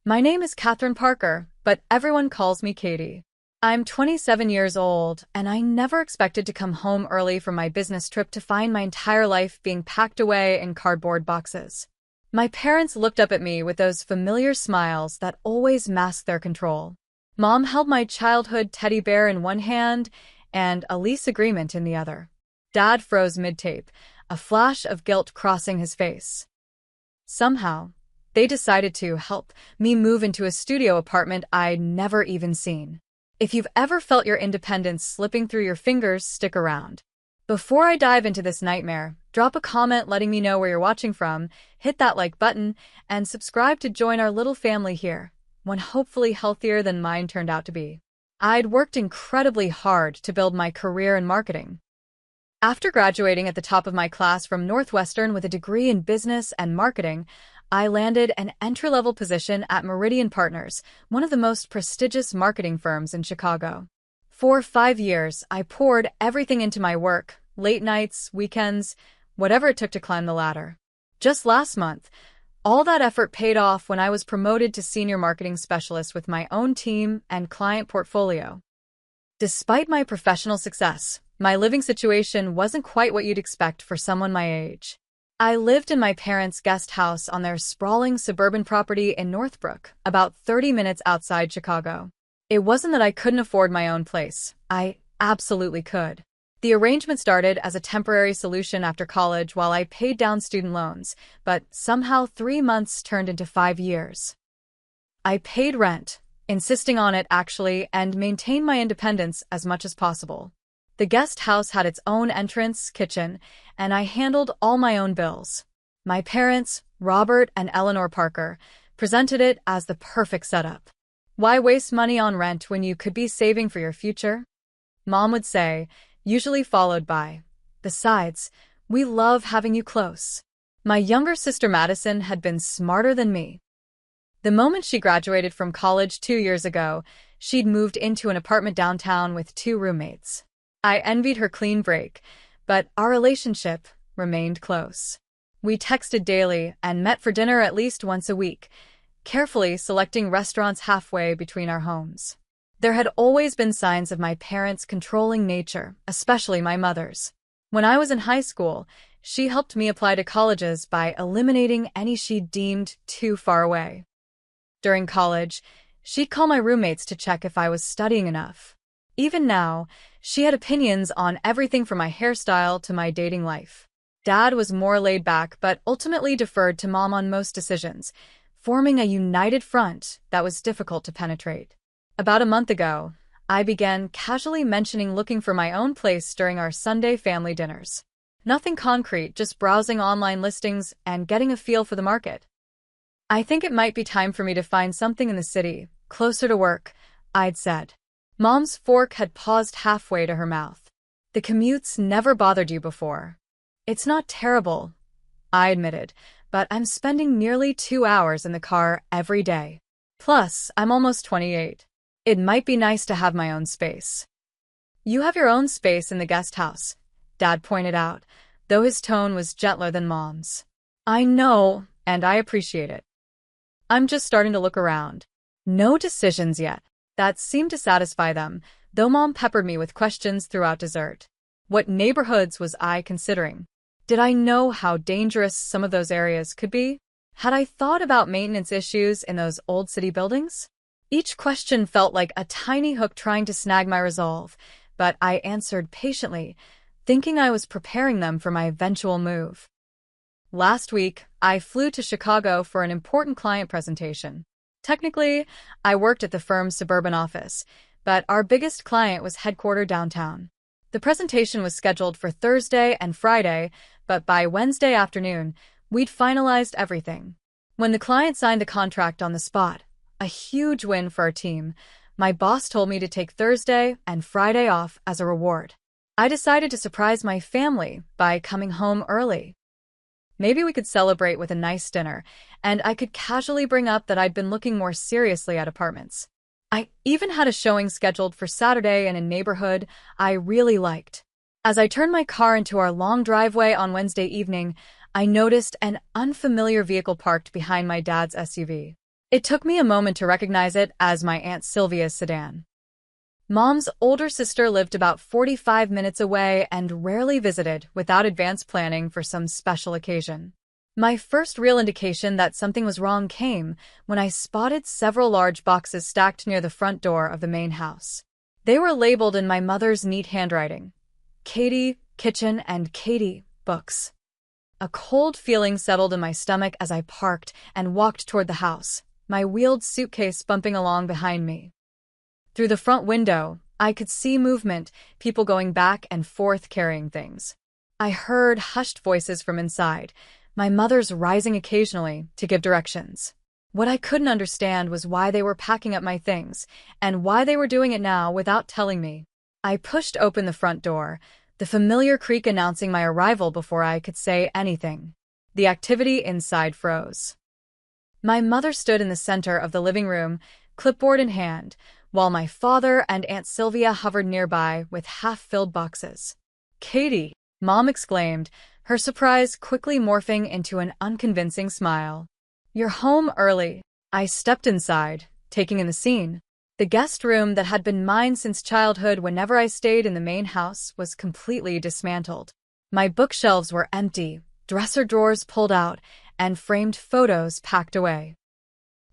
My name is Catherine Parker, but everyone calls me Katie. I'm 27 years old, and I never expected to come home early from my business trip to find my entire life being packed away in cardboard boxes. My parents looked up at me with those familiar smiles that always mask their control. Mom held my childhood teddy bear in one hand and a lease agreement in the other. Dad froze mid-tape, a flash of guilt crossing his face. Somehow, they decided to help me move into a studio apartment I'd never even seen. If you've ever felt your independence slipping through your fingers, stick around. Before I dive into this nightmare, drop a comment letting me know where you're watching from, hit that like button, and subscribe to join our little family here, one hopefully healthier than mine turned out to be. I'd worked incredibly hard to build my career in marketing. After graduating at the top of my class from Northwestern with a degree in business and marketing, I landed an entry-level position at Meridian Partners, one of the most prestigious marketing firms in Chicago. For 5 years, I poured everything into my work, late nights, weekends, whatever it took to climb the ladder. Just last month, all that effort paid off when I was promoted to senior marketing specialist with my own team and client portfolio. Despite my professional success, my living situation wasn't quite what you'd expect for someone my age. I lived in my parents' guest house on their sprawling suburban property in Northbrook, about 30 minutes outside Chicago. It wasn't that I couldn't afford my own place. I absolutely could. The arrangement started as a temporary solution after college while I paid down student loans, but somehow 3 months turned into 5 years. I paid rent, insisting on it actually, and maintained my independence as much as possible. The guest house had its own entrance, kitchen, and I handled all my own bills. My parents, Robert and Eleanor Parker, presented it as the perfect setup. Why waste money on rent when you could be saving for your future? Mom would say, usually followed by, "Besides, we love having you close." My younger sister Madison had been smarter than me. The moment she graduated from college 2 years ago, she'd moved into an apartment downtown with 2 roommates. I envied her clean break, but our relationship remained close. We texted daily and met for dinner at least once a week, carefully selecting restaurants halfway between our homes. There had always been signs of my parents' controlling nature, especially my mother's. When I was in high school, she helped me apply to colleges by eliminating any she deemed too far away. During college, she'd call my roommates to check if I was studying enough. Even now, she had opinions on everything from my hairstyle to my dating life. Dad was more laid back but ultimately deferred to Mom on most decisions, forming a united front that was difficult to penetrate. About a month ago, I began casually mentioning looking for my own place during our Sunday family dinners. Nothing concrete, just browsing online listings and getting a feel for the market. "I think it might be time for me to find something in the city, closer to work," I'd said. Mom's fork had paused halfway to her mouth. "The commutes never bothered you before." "It's not terrible," I admitted, "but I'm spending nearly 2 hours in the car every day. Plus, I'm almost 28. It might be nice to have my own space." "You have your own space in the guest house," Dad pointed out, though his tone was gentler than Mom's. "I know, and I appreciate it. I'm just starting to look around. No decisions yet." That seemed to satisfy them, though Mom peppered me with questions throughout dessert. What neighborhoods was I considering? Did I know how dangerous some of those areas could be? Had I thought about maintenance issues in those old city buildings? Each question felt like a tiny hook trying to snag my resolve, but I answered patiently, thinking I was preparing them for my eventual move. Last week, I flew to Chicago for an important client presentation. Technically, I worked at the firm's suburban office, but our biggest client was headquartered downtown. The presentation was scheduled for Thursday and Friday, but by Wednesday afternoon, we'd finalized everything. When the client signed the contract on the spot, a huge win for our team, my boss told me to take Thursday and Friday off as a reward. I decided to surprise my family by coming home early. Maybe we could celebrate with a nice dinner, and I could casually bring up that I'd been looking more seriously at apartments. I even had a showing scheduled for Saturday in a neighborhood I really liked. As I turned my car into our long driveway on Wednesday evening, I noticed an unfamiliar vehicle parked behind my dad's SUV. It took me a moment to recognize it as my Aunt Sylvia's sedan. Mom's older sister lived about 45 minutes away and rarely visited without advance planning for some special occasion. My first real indication that something was wrong came when I spotted several large boxes stacked near the front door of the main house. They were labeled in my mother's neat handwriting: Katie, kitchen, and Katie, books. A cold feeling settled in my stomach as I parked and walked toward the house, my wheeled suitcase bumping along behind me. Through the front window, I could see movement, people going back and forth carrying things. I heard hushed voices from inside, my mother's rising occasionally to give directions. What I couldn't understand was why they were packing up my things, and why they were doing it now without telling me. I pushed open the front door, the familiar creak announcing my arrival before I could say anything. The activity inside froze. My mother stood in the center of the living room, clipboard in hand, while my father and Aunt Sylvia hovered nearby with half-filled boxes. "Katie," Mom exclaimed, her surprise quickly morphing into an unconvincing smile. "You're home early." I stepped inside, taking in the scene. The guest room that had been mine since childhood whenever I stayed in the main house was completely dismantled. My bookshelves were empty, dresser drawers pulled out, and framed photos packed away.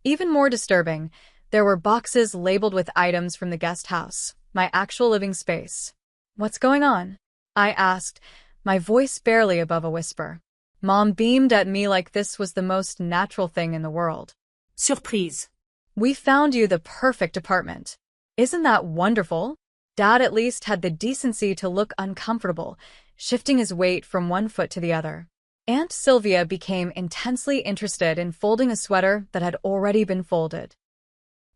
Even more disturbing, there were boxes labeled with items from the guest house, my actual living space. "What's going on?" I asked, my voice barely above a whisper. Mom beamed at me like this was the most natural thing in the world. "Surprise. "We found you the perfect apartment. Isn't that wonderful?" Dad at least had the decency to look uncomfortable, shifting his weight from one foot to the other. Aunt Sylvia became intensely interested in folding a sweater that had already been folded.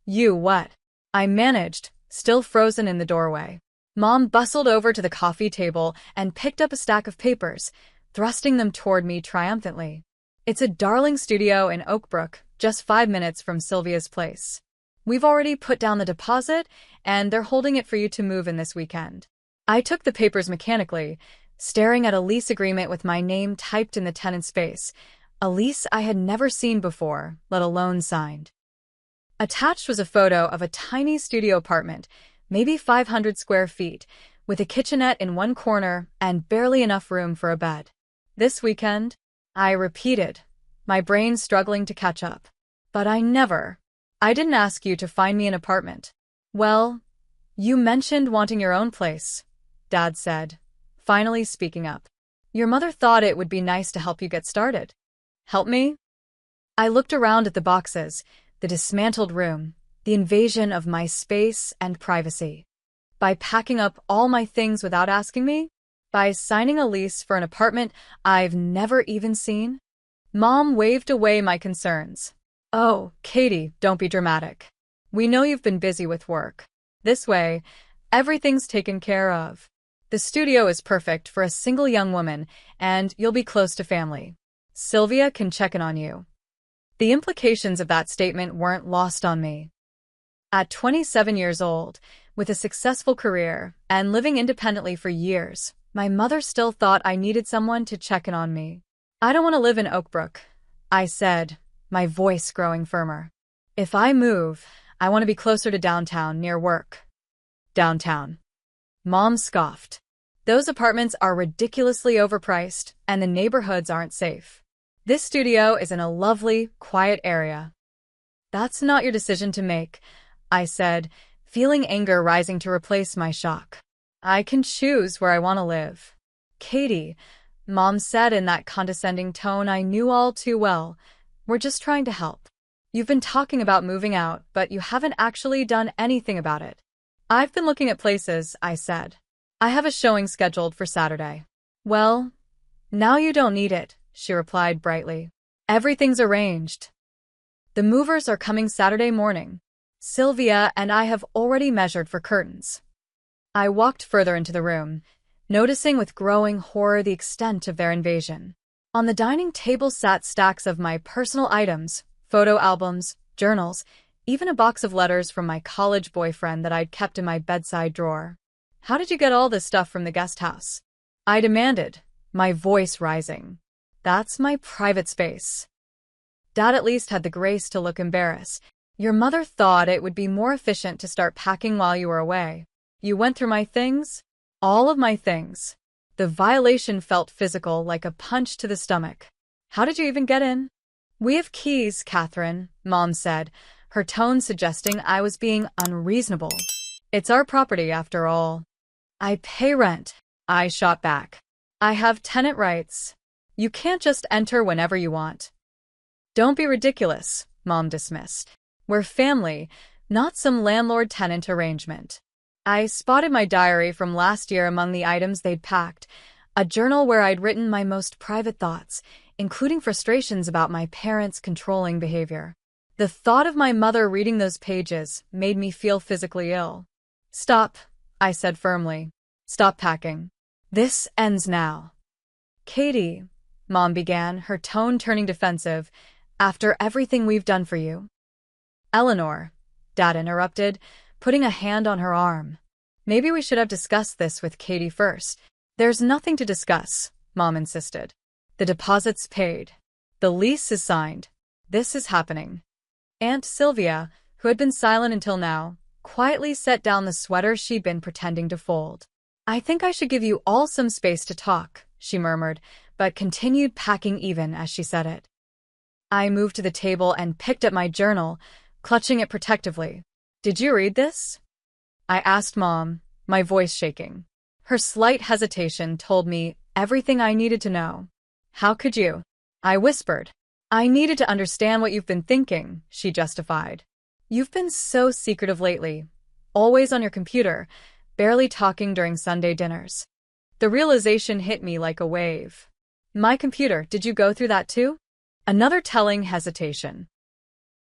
"You what?" I managed, still frozen in the doorway. Mom bustled over to the coffee table and picked up a stack of papers, thrusting them toward me triumphantly. "It's a darling studio in Oakbrook, just 5 minutes from Sylvia's place. We've already put down the deposit, and they're holding it for you to move in this weekend." I took the papers mechanically, staring at a lease agreement with my name typed in the tenant's face, a lease I had never seen before, let alone signed. Attached was a photo of a tiny studio apartment, maybe 500 square feet, with a kitchenette in one corner and barely enough room for a bed. "This weekend?" I repeated, my brain struggling to catch up. "But I didn't ask you to find me an apartment." "Well, you mentioned wanting your own place," Dad said, finally speaking up. "Your mother thought it would be nice to help you get started." "Help me?" I looked around at the boxes, the dismantled room, the invasion of my space and privacy. By packing up all my things without asking me? By signing a lease for an apartment I've never even seen? Mom waved away my concerns. "Oh, Katie, don't be dramatic. We know you've been busy with work. This way, everything's taken care of. The studio is perfect for a single young woman, and you'll be close to family. Sylvia can check in on you." The implications of that statement weren't lost on me. At 27 years old, with a successful career and living independently for years, my mother still thought I needed someone to check in on me. "I don't want to live in Oakbrook," I said, my voice growing firmer. "If I move, I want to be closer to downtown, near work." "Downtown?" Mom scoffed. "Those apartments are ridiculously overpriced, and the neighborhoods aren't safe. This studio is in a lovely, quiet area." "That's not your decision to make," I said, feeling anger rising to replace my shock. "I can choose where I want to live." "Katie," Mom said in that condescending tone I knew all too well, "we're just trying to help. You've been talking about moving out, but you haven't actually done anything about it." "I've been looking at places," I said. "I have a showing scheduled for Saturday." "Well, now you don't need it," she replied brightly. "Everything's arranged. The movers are coming Saturday morning. Sylvia and I have already measured for curtains." I walked further into the room, noticing with growing horror the extent of their invasion. On the dining table sat stacks of my personal items, photo albums, journals, even a box of letters from my college boyfriend that I'd kept in my bedside drawer. "How did you get all this stuff from the guest house?" I demanded, my voice rising. "That's my private space." Dad at least had the grace to look embarrassed. Your mother thought it would be more efficient to start packing while you were away. You went through my things? All of my things. The violation felt physical, like a punch to the stomach. How did you even get in? We have keys, Catherine, Mom said, her tone suggesting I was being unreasonable. It's our property, after all. I pay rent, I shot back. I have tenant rights. You can't just enter whenever you want. Don't be ridiculous, Mom dismissed. We're family, not some landlord-tenant arrangement. I spotted my diary from last year among the items they'd packed, a journal where I'd written my most private thoughts, including frustrations about my parents' controlling behavior. The thought of my mother reading those pages made me feel physically ill. Stop, I said firmly. Stop packing. This ends now. Katie, Mom began, her tone turning defensive, after everything we've done for you. Eleanor, Dad interrupted, putting a hand on her arm. Maybe we should have discussed this with Katie first. There's nothing to discuss, Mom insisted. The deposit's paid. The lease is signed. This is happening. Aunt Sylvia, who had been silent until now, quietly set down the sweater she'd been pretending to fold. I think I should give you all some space to talk, she murmured, but continued packing even as she said it. I moved to the table and picked up my journal, clutching it protectively. Did you read this? I asked Mom, my voice shaking. Her slight hesitation told me everything I needed to know. How could you? I whispered. I needed to understand what you've been thinking, she justified. You've been so secretive lately, always on your computer, barely talking during Sunday dinners. The realization hit me like a wave. My computer, did you go through that too? Another telling hesitation.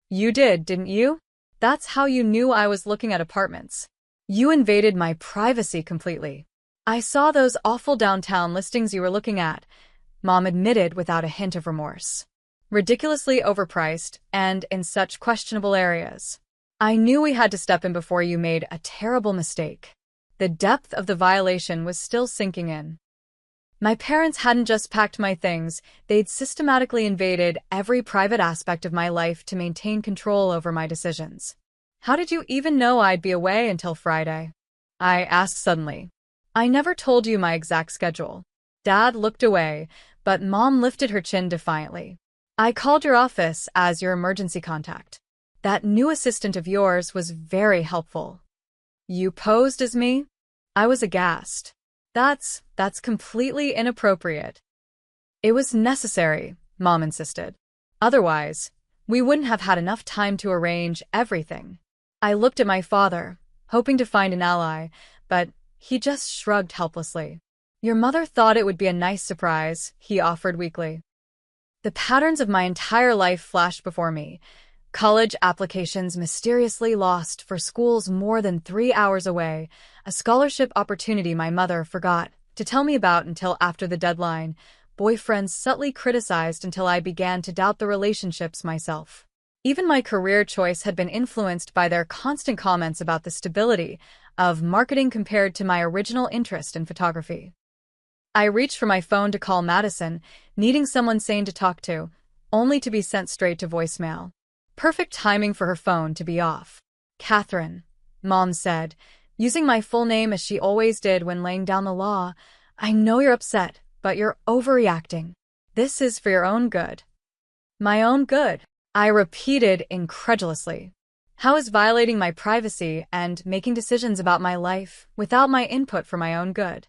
You did, didn't you? That's how you knew I was looking at apartments. You invaded my privacy completely. I saw those awful downtown listings you were looking at, Mom admitted without a hint of remorse. Ridiculously overpriced and in such questionable areas. I knew we had to step in before you made a terrible mistake. The depth of the violation was still sinking in. My parents hadn't just packed my things, they'd systematically invaded every private aspect of my life to maintain control over my decisions. How did you even know I'd be away until Friday? I asked suddenly. I never told you my exact schedule. Dad looked away, but Mom lifted her chin defiantly. I called your office as your emergency contact. That new assistant of yours was very helpful. You posed as me? I was aghast. That's completely inappropriate. It was necessary, Mom insisted. Otherwise, we wouldn't have had enough time to arrange everything. I looked at my father, hoping to find an ally, but he just shrugged helplessly. Your mother thought it would be a nice surprise, he offered weakly. The patterns of my entire life flashed before me. College applications mysteriously lost for schools more than 3 hours away, a scholarship opportunity my mother forgot to tell me about until after the deadline, boyfriends subtly criticized until I began to doubt the relationships myself. Even my career choice had been influenced by their constant comments about the stability of marketing compared to my original interest in photography. I reached for my phone to call Madison, needing someone sane to talk to, only to be sent straight to voicemail. Perfect timing for her phone to be off. Catherine, Mom said, using my full name as she always did when laying down the law. I know you're upset, but you're overreacting. This is for your own good. My own good, I repeated incredulously. How is violating my privacy and making decisions about my life without my input for my own good?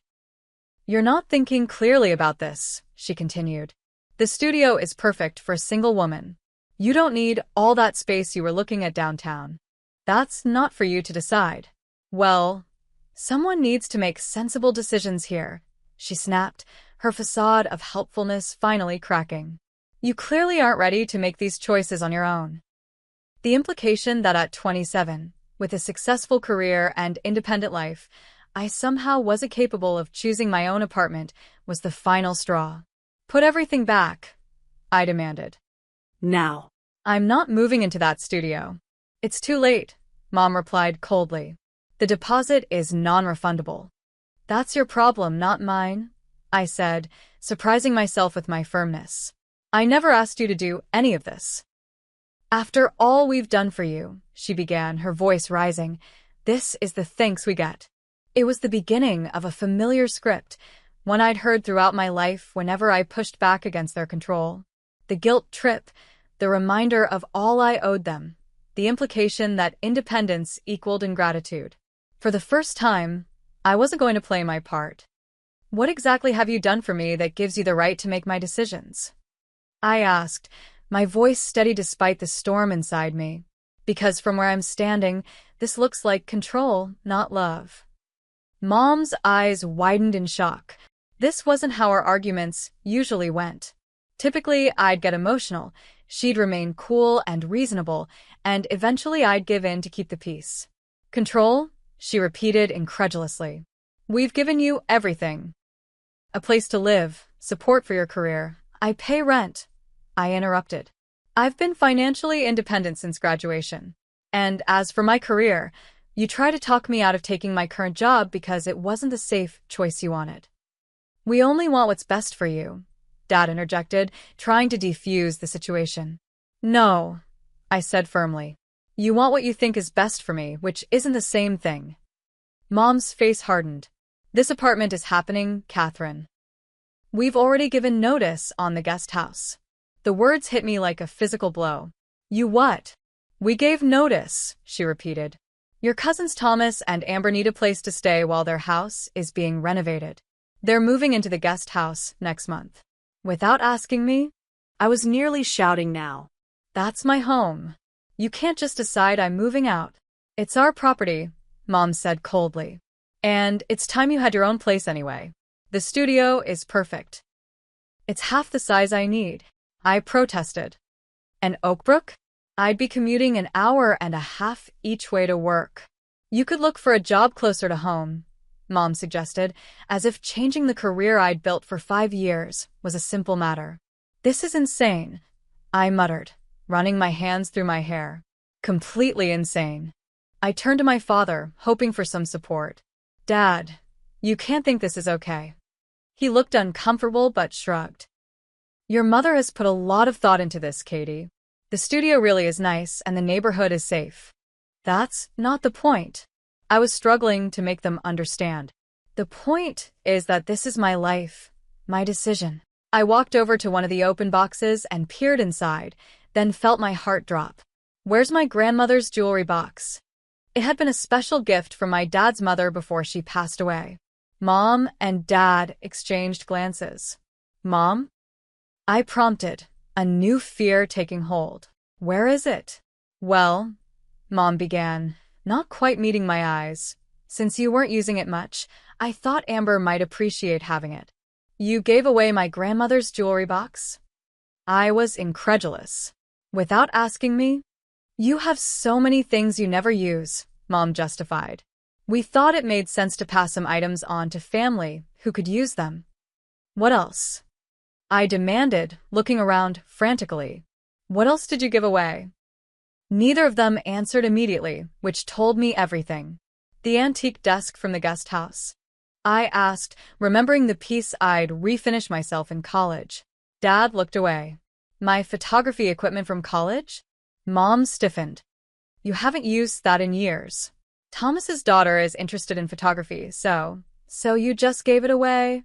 You're not thinking clearly about this, she continued. The studio is perfect for a single woman. You don't need all that space you were looking at downtown. That's not for you to decide. Well, someone needs to make sensible decisions here, she snapped, her facade of helpfulness finally cracking. You clearly aren't ready to make these choices on your own. The implication that at 27, with a successful career and independent life, I somehow wasn't capable of choosing my own apartment was the final straw. Put everything back, I demanded. Now. I'm not moving into that studio. It's too late, Mom replied coldly. The deposit is non-refundable. That's your problem, not mine, I said, surprising myself with my firmness. I never asked you to do any of this. After all we've done for you, she began, her voice rising, this is the thanks we get. It was the beginning of a familiar script, one I'd heard throughout my life whenever I pushed back against their control. The guilt trip, the reminder of all I owed them, the implication that independence equaled ingratitude. For the first time, I wasn't going to play my part. What exactly have you done for me that gives you the right to make my decisions? I asked, my voice steady despite the storm inside me. Because from where I'm standing, this looks like control, not love. Mom's eyes widened in shock. This wasn't how our arguments usually went. Typically, I'd get emotional, she'd remain cool and reasonable, and eventually I'd give in to keep the peace. Control? She repeated incredulously. We've given you everything. A place to live, support for your career. I pay rent. I interrupted. I've been financially independent since graduation. And as for my career, you try to talk me out of taking my current job because it wasn't the safe choice you wanted. We only want what's best for you, Dad interjected, trying to defuse the situation. No, I said firmly. You want what you think is best for me, which isn't the same thing. Mom's face hardened. This apartment is happening, Catherine. We've already given notice on the guest house. The words hit me like a physical blow. You what? We gave notice, she repeated. Your cousins Thomas and Amber need a place to stay while their house is being renovated. They're moving into the guest house next month. Without asking me? I was nearly shouting now. That's my home. You can't just decide I'm moving out. It's our property, Mom said coldly. And it's time you had your own place anyway. The studio is perfect. It's half the size I need. I protested. And Oakbrook? I'd be commuting an hour and a half each way to work. You could look for a job closer to home, Mom suggested, as if changing the career I'd built for 5 years was a simple matter. This is insane, I muttered, running my hands through my hair. Completely insane. I turned to my father, hoping for some support. Dad, you can't think this is okay. He looked uncomfortable but shrugged. Your mother has put a lot of thought into this, Katie. The studio really is nice and the neighborhood is safe. That's not the point. I was struggling to make them understand. The point is that this is my life, my decision. I walked over to one of the open boxes and peered inside, then felt my heart drop. Where's my grandmother's jewelry box? It had been a special gift from my dad's mother before she passed away. Mom and Dad exchanged glances. Mom? I prompted, a new fear taking hold. Where is it? Well, Mom began, not quite meeting my eyes. Since you weren't using it much, I thought Amber might appreciate having it. You gave away my grandmother's jewelry box? I was incredulous. Without asking me? You have so many things you never use, Mom justified. We thought it made sense to pass some items on to family who could use them. What else? I demanded, looking around frantically. What else did you give away? Neither of them answered immediately, which told me everything. The antique desk from the guest house. I asked, remembering the piece I'd refinished myself in college. Dad looked away. My photography equipment from college? Mom stiffened. You haven't used that in years. Thomas's daughter is interested in photography, so you just gave it away?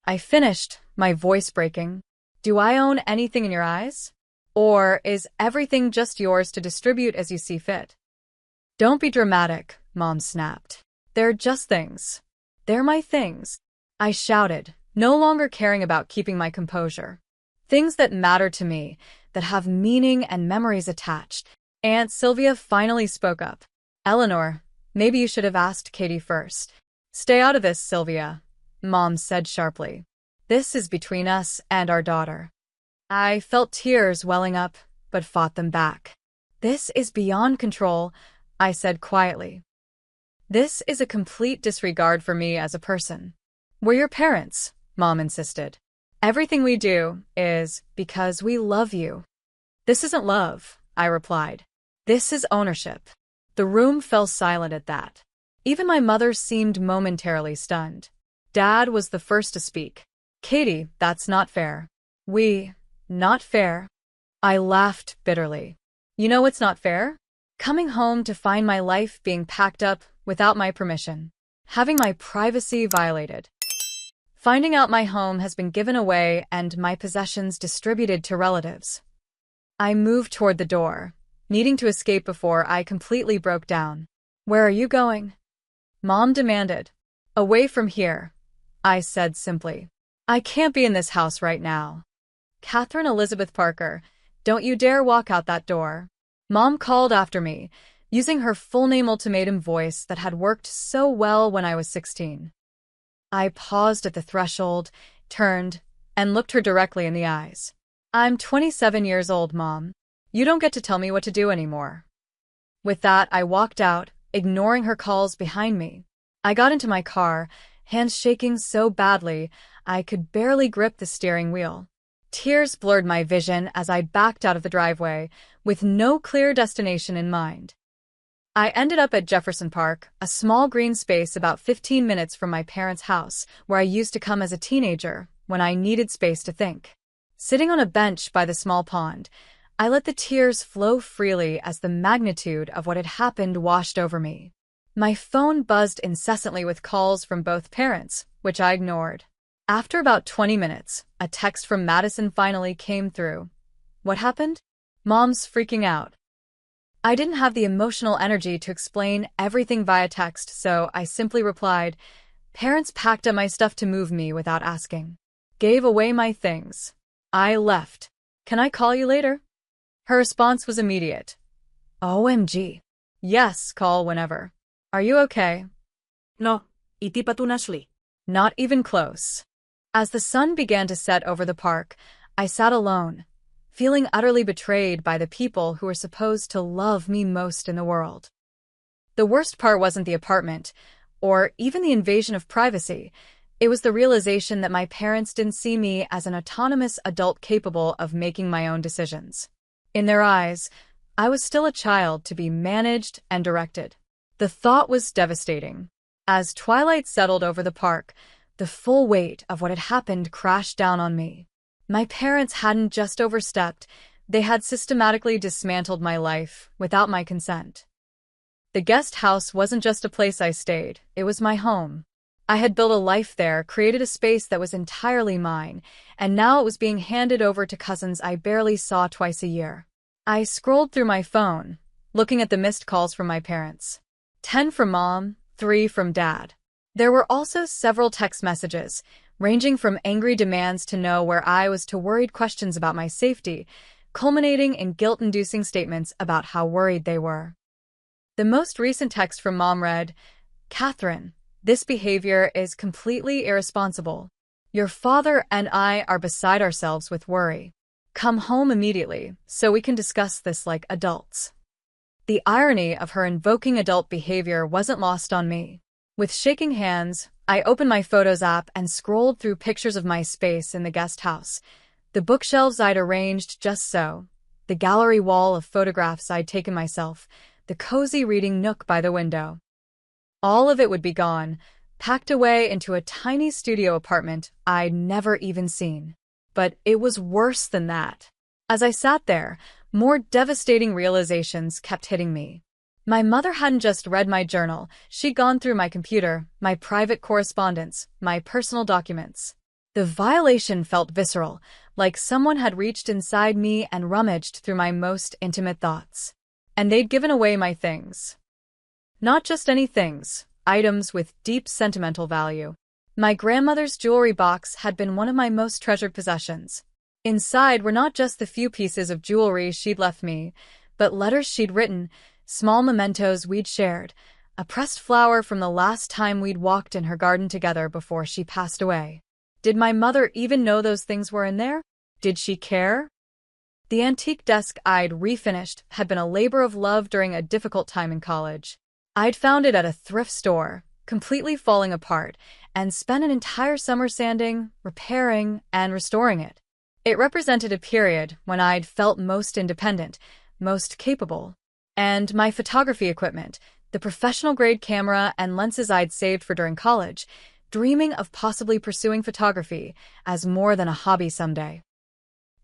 I finished, my voice breaking. Do I own anything in your eyes? Or is everything just yours to distribute as you see fit? Don't be dramatic, Mom snapped. They're just things. They're my things. I shouted, no longer caring about keeping my composure. Things that matter to me, that have meaning and memories attached. Aunt Sylvia finally spoke up. Eleanor, maybe you should have asked Katie first. Stay out of this, Sylvia, Mom said sharply. This is between us and our daughter. I felt tears welling up, but fought them back. This is beyond control, I said quietly. This is a complete disregard for me as a person. We're your parents, Mom insisted. Everything we do is because we love you. This isn't love, I replied. This is ownership. The room fell silent at that. Even my mother seemed momentarily stunned. Dad was the first to speak. Katie, that's not fair. Not fair. I laughed bitterly. You know what's not fair? Coming home to find my life being packed up without my permission. Having my privacy violated. Finding out my home has been given away and my possessions distributed to relatives. I moved toward the door, needing to escape before I completely broke down. Where are you going? Mom demanded. Away from here, I said simply. I can't be in this house right now. Catherine Elizabeth Parker, don't you dare walk out that door. Mom called after me, using her full name ultimatum voice that had worked so well when I was 16. I paused at the threshold, turned, and looked her directly in the eyes. I'm 27 years old, Mom. You don't get to tell me what to do anymore. With that, I walked out, ignoring her calls behind me. I got into my car, hands shaking so badly I could barely grip the steering wheel. Tears blurred my vision as I backed out of the driveway, with no clear destination in mind. I ended up at Jefferson Park, a small green space about 15 minutes from my parents' house, where I used to come as a teenager when I needed space to think. Sitting on a bench by the small pond, I let the tears flow freely as the magnitude of what had happened washed over me. My phone buzzed incessantly with calls from both parents, which I ignored. After about 20 minutes, a text from Madison finally came through. What happened? Mom's freaking out. I didn't have the emotional energy to explain everything via text, so I simply replied, Parents packed up my stuff to move me without asking. Gave away my things. I left. Can I call you later? Her response was immediate. OMG. Yes, call whenever. Are you okay? No, iti patunasli. Not even close. As the sun began to set over the park, I sat alone, feeling utterly betrayed by the people who were supposed to love me most in the world. The worst part wasn't the apartment, or even the invasion of privacy. It was the realization that my parents didn't see me as an autonomous adult capable of making my own decisions. In their eyes, I was still a child to be managed and directed. The thought was devastating. As twilight settled over the park, the full weight of what had happened crashed down on me. My parents hadn't just overstepped, they had systematically dismantled my life without my consent. The guest house wasn't just a place I stayed, it was my home. I had built a life there, created a space that was entirely mine, and now it was being handed over to cousins I barely saw twice a year. I scrolled through my phone, looking at the missed calls from my parents. 10 from Mom, 3 from Dad. There were also several text messages, ranging from angry demands to know where I was to worried questions about my safety, culminating in guilt-inducing statements about how worried they were. The most recent text from Mom read, Catherine, this behavior is completely irresponsible. Your father and I are beside ourselves with worry. Come home immediately so we can discuss this like adults. The irony of her invoking adult behavior wasn't lost on me. With shaking hands, I opened my Photos app and scrolled through pictures of my space in the guest house. The bookshelves I'd arranged just so, the gallery wall of photographs I'd taken myself, the cozy reading nook by the window. All of it would be gone, packed away into a tiny studio apartment I'd never even seen. But it was worse than that. As I sat there, more devastating realizations kept hitting me. My mother hadn't just read my journal, she'd gone through my computer, my private correspondence, my personal documents. The violation felt visceral, like someone had reached inside me and rummaged through my most intimate thoughts. And they'd given away my things. Not just any things, items with deep sentimental value. My grandmother's jewelry box had been one of my most treasured possessions. Inside were not just the few pieces of jewelry she'd left me, but letters she'd written, small mementos we'd shared, a pressed flower from the last time we'd walked in her garden together before she passed away. Did my mother even know those things were in there? Did she care? The antique desk I'd refinished had been a labor of love during a difficult time in college. I'd found it at a thrift store, completely falling apart, and spent an entire summer sanding, repairing, and restoring it. It represented a period when I'd felt most independent, most capable. And my photography equipment, the professional-grade camera and lenses I'd saved for during college, dreaming of possibly pursuing photography as more than a hobby someday.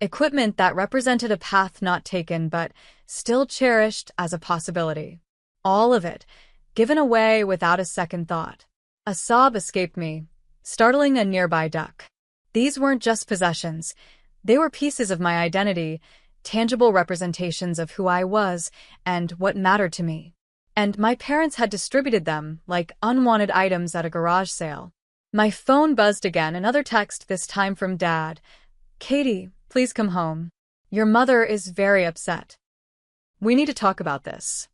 Equipment that represented a path not taken but still cherished as a possibility. All of it, given away without a second thought. A sob escaped me, startling a nearby duck. These weren't just possessions. They were pieces of my identity, tangible representations of who I was and what mattered to me. And my parents had distributed them like unwanted items at a garage sale. My phone buzzed again, another text, this time from Dad. "Katie, please come home. Your mother is very upset. We need to talk about this."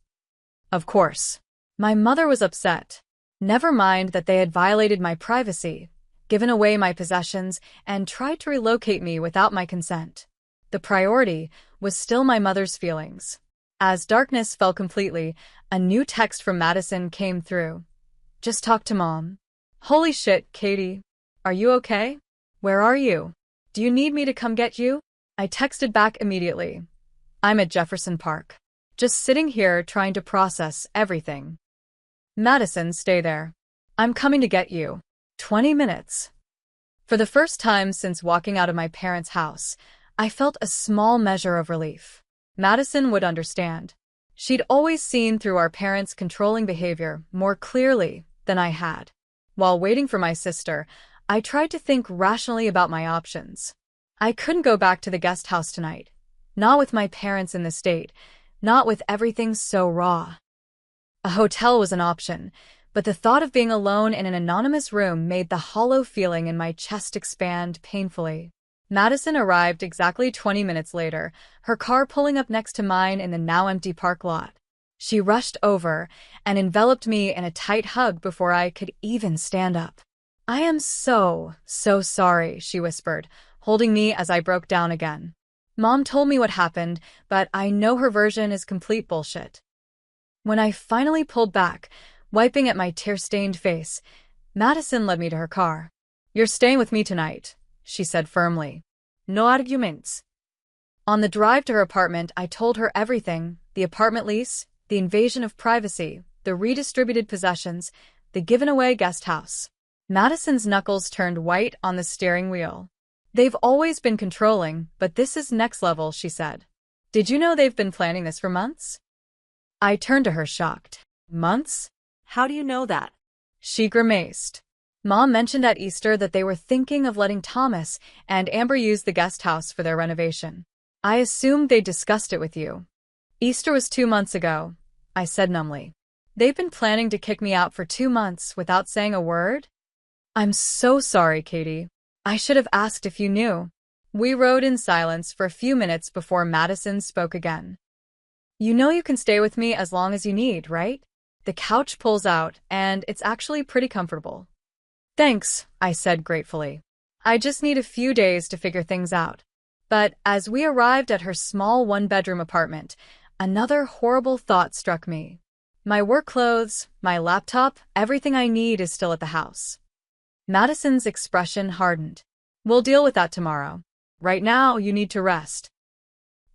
Of course. My mother was upset. Never mind that they had violated my privacy, given away my possessions, and tried to relocate me without my consent. The priority was still my mother's feelings. As darkness fell completely, a new text from Madison came through. "Just talk to Mom." Holy shit, Katie. Are you okay? Where are you? Do you need me to come get you? I texted back immediately. I'm at Jefferson Park. Just sitting here trying to process everything. Madison, stay there. I'm coming to get you. 20 minutes. For the first time since walking out of my parents' house, I felt a small measure of relief. Madison would understand. She'd always seen through our parents' controlling behavior more clearly than I had. While waiting for my sister, I tried to think rationally about my options. I couldn't go back to the guest house tonight. Not with my parents in the state. Not with everything so raw. A hotel was an option, but the thought of being alone in an anonymous room made the hollow feeling in my chest expand painfully. Madison arrived exactly 20 minutes later, her car pulling up next to mine in the now empty park lot. She rushed over and enveloped me in a tight hug before I could even stand up. "I am so sorry," she whispered, holding me as I broke down again. "Mom told me what happened, but I know her version is complete bullshit." When I finally pulled back, wiping at my tear-stained face, Madison led me to her car. "You're staying with me tonight," she said firmly. "No arguments." On the drive to her apartment, I told her everything: the apartment lease, the invasion of privacy, the redistributed possessions, the given-away guest house. Madison's knuckles turned white on the steering wheel. "They've always been controlling, but this is next level," she said. "Did you know they've been planning this for months?" I turned to her shocked. "Months? How do you know that?" She grimaced. "Mom mentioned at Easter that they were thinking of letting Thomas and Amber use the guest house for their renovation. I assumed they discussed it with you." "Easter was 2 months ago," I said numbly. "They've been planning to kick me out for 2 months without saying a word?" "I'm so sorry, Katie. I should have asked if you knew." We rode in silence for a few minutes before Madison spoke again. "You know you can stay with me as long as you need, right? The couch pulls out, and it's actually pretty comfortable." "Thanks," I said gratefully. "I just need a few days to figure things out." But as we arrived at her small one-bedroom apartment, another horrible thought struck me. My work clothes, my laptop, everything I need is still at the house. Madison's expression hardened. "We'll deal with that tomorrow. Right now, you need to rest."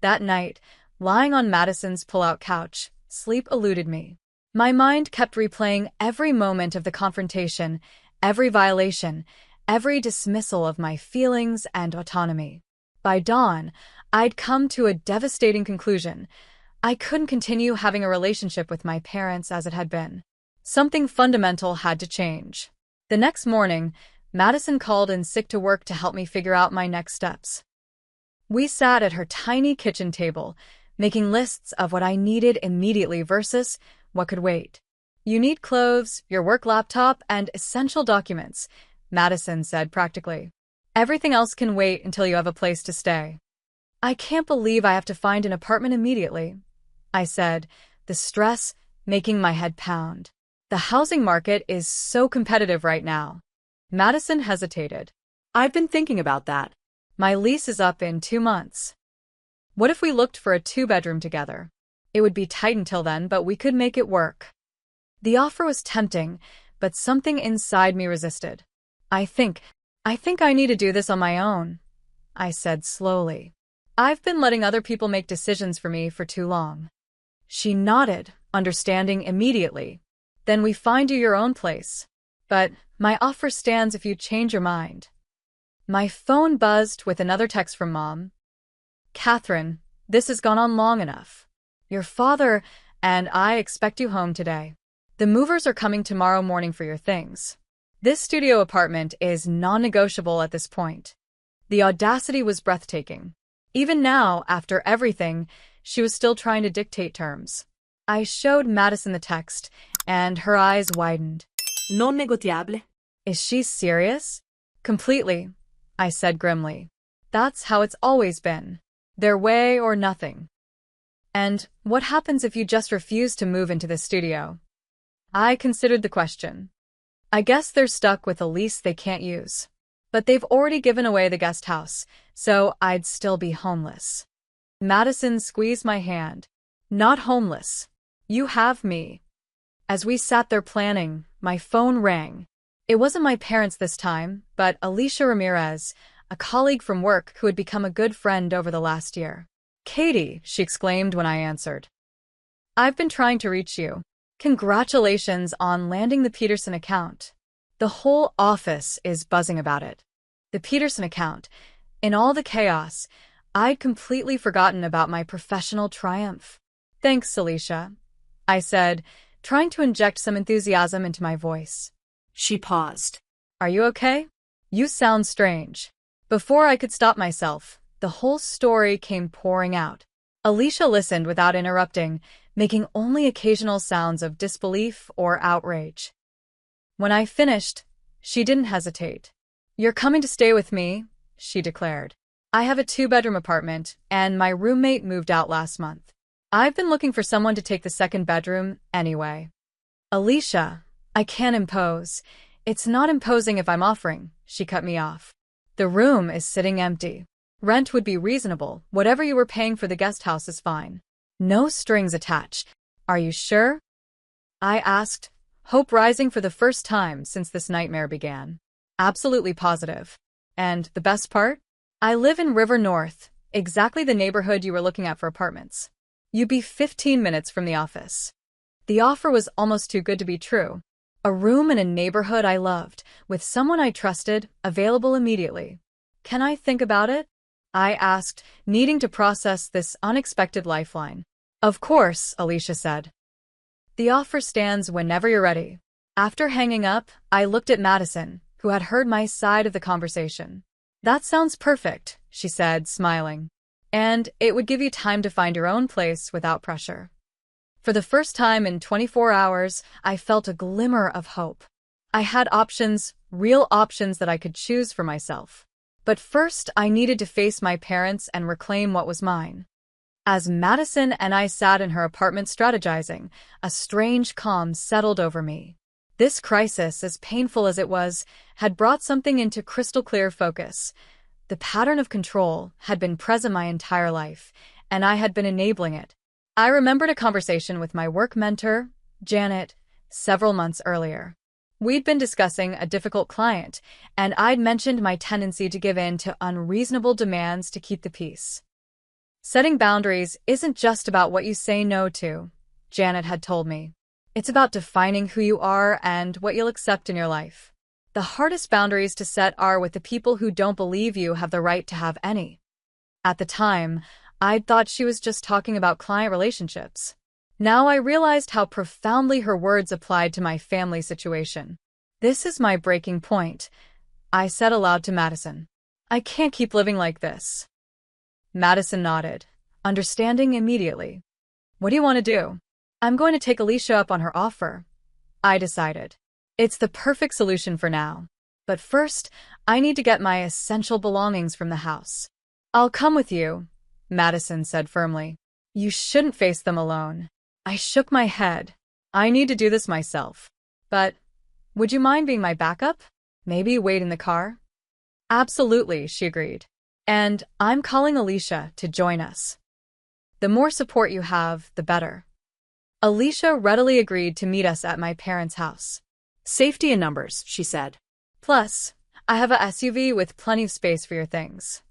That night, lying on Madison's pull-out couch, sleep eluded me. My mind kept replaying every moment of the confrontation, every violation, every dismissal of my feelings and autonomy. By dawn, I'd come to a devastating conclusion. I couldn't continue having a relationship with my parents as it had been. Something fundamental had to change. The next morning, Madison called in sick to work to help me figure out my next steps. We sat at her tiny kitchen table, making lists of what I needed immediately versus what could wait. "You need clothes, your work laptop, and essential documents," Madison said practically. "Everything else can wait until you have a place to stay." "I can't believe I have to find an apartment immediately," I said, the stress making my head pound. "The housing market is so competitive right now." Madison hesitated. "I've been thinking about that." "My lease is up in 2 months. What if we looked for a 2-bedroom together? It would be tight until then, but we could make it work." The offer was tempting, but something inside me resisted. I think I need to do this on my own," I said slowly. "I've been letting other people make decisions for me for too long." She nodded, understanding immediately. "Then we find you your own place. But my offer stands if you change your mind." My phone buzzed with another text from Mom. Catherine, this has gone on long enough. Your father and I expect you home today. The movers are coming tomorrow morning for your things. This studio apartment is non-negotiable at this point. The audacity was breathtaking. Even now, after everything, she was still trying to dictate terms. I showed Madison the text, and her eyes widened. Non negotiable. Is she serious? Completely, I said grimly. That's how it's always been. Their way or nothing. And what happens if you just refuse to move into the studio? I considered the question. I guess they're stuck with a lease they can't use. But they've already given away the guest house, so I'd still be homeless. Madison squeezed my hand. Not homeless. You have me. As we sat there planning, my phone rang. It wasn't my parents this time, but Alicia Ramirez, a colleague from work who had become a good friend over the last year. Katie, she exclaimed when I answered. I've been trying to reach you. Congratulations on landing the Peterson account. The whole office is buzzing about it. The Peterson account. In all the chaos, I'd completely forgotten about my professional triumph. Thanks, Alicia, I said, trying to inject some enthusiasm into my voice. She paused. Are you okay? You sound strange. Before I could stop myself, the whole story came pouring out. Alicia listened without interrupting, making only occasional sounds of disbelief or outrage. When I finished, she didn't hesitate. You're coming to stay with me, she declared. I have a 2-bedroom apartment, and my roommate moved out last month. I've been looking for someone to take the second bedroom anyway. Alicia, I can't impose. It's not imposing if I'm offering, she cut me off. The room is sitting empty. Rent would be reasonable. Whatever you were paying for the guest house is fine. No strings attached. Are you sure? I asked, hope rising for the first time since this nightmare began. Absolutely positive. And the best part? I live in River North, exactly the neighborhood you were looking at for apartments. You'd be 15 minutes from the office. The offer was almost too good to be true. A room in a neighborhood I loved, with someone I trusted, available immediately. Can I think about it? I asked, needing to process this unexpected lifeline. Of course, Alicia said. The offer stands whenever you're ready. After hanging up, I looked at Madison, who had heard my side of the conversation. That sounds perfect, she said, smiling. And it would give you time to find your own place without pressure. For the first time in 24 hours, I felt a glimmer of hope. I had options, real options that I could choose for myself. But first, I needed to face my parents and reclaim what was mine. As Madison and I sat in her apartment strategizing, a strange calm settled over me. This crisis, as painful as it was, had brought something into crystal clear focus. The pattern of control had been present my entire life, and I had been enabling it. I remembered a conversation with my work mentor, Janet, several months earlier. We'd been discussing a difficult client, and I'd mentioned my tendency to give in to unreasonable demands to keep the peace. Setting boundaries isn't just about what you say no to, Janet had told me. It's about defining who you are and what you'll accept in your life. The hardest boundaries to set are with the people who don't believe you have the right to have any. At the time, I'd thought she was just talking about client relationships. Now I realized how profoundly her words applied to my family situation. This is my breaking point, I said aloud to Madison. I can't keep living like this. Madison nodded, understanding immediately. What do you want to do? I'm going to take Alicia up on her offer, I decided. It's the perfect solution for now. But first, I need to get my essential belongings from the house. I'll come with you, Madison said firmly. You shouldn't face them alone. I shook my head. I need to do this myself. But, would you mind being my backup? Maybe wait in the car? Absolutely, she agreed. And I'm calling Alicia to join us. The more support you have, the better. Alicia readily agreed to meet us at my parents' house. Safety in numbers, she said. Plus, I have a SUV with plenty of space for your things.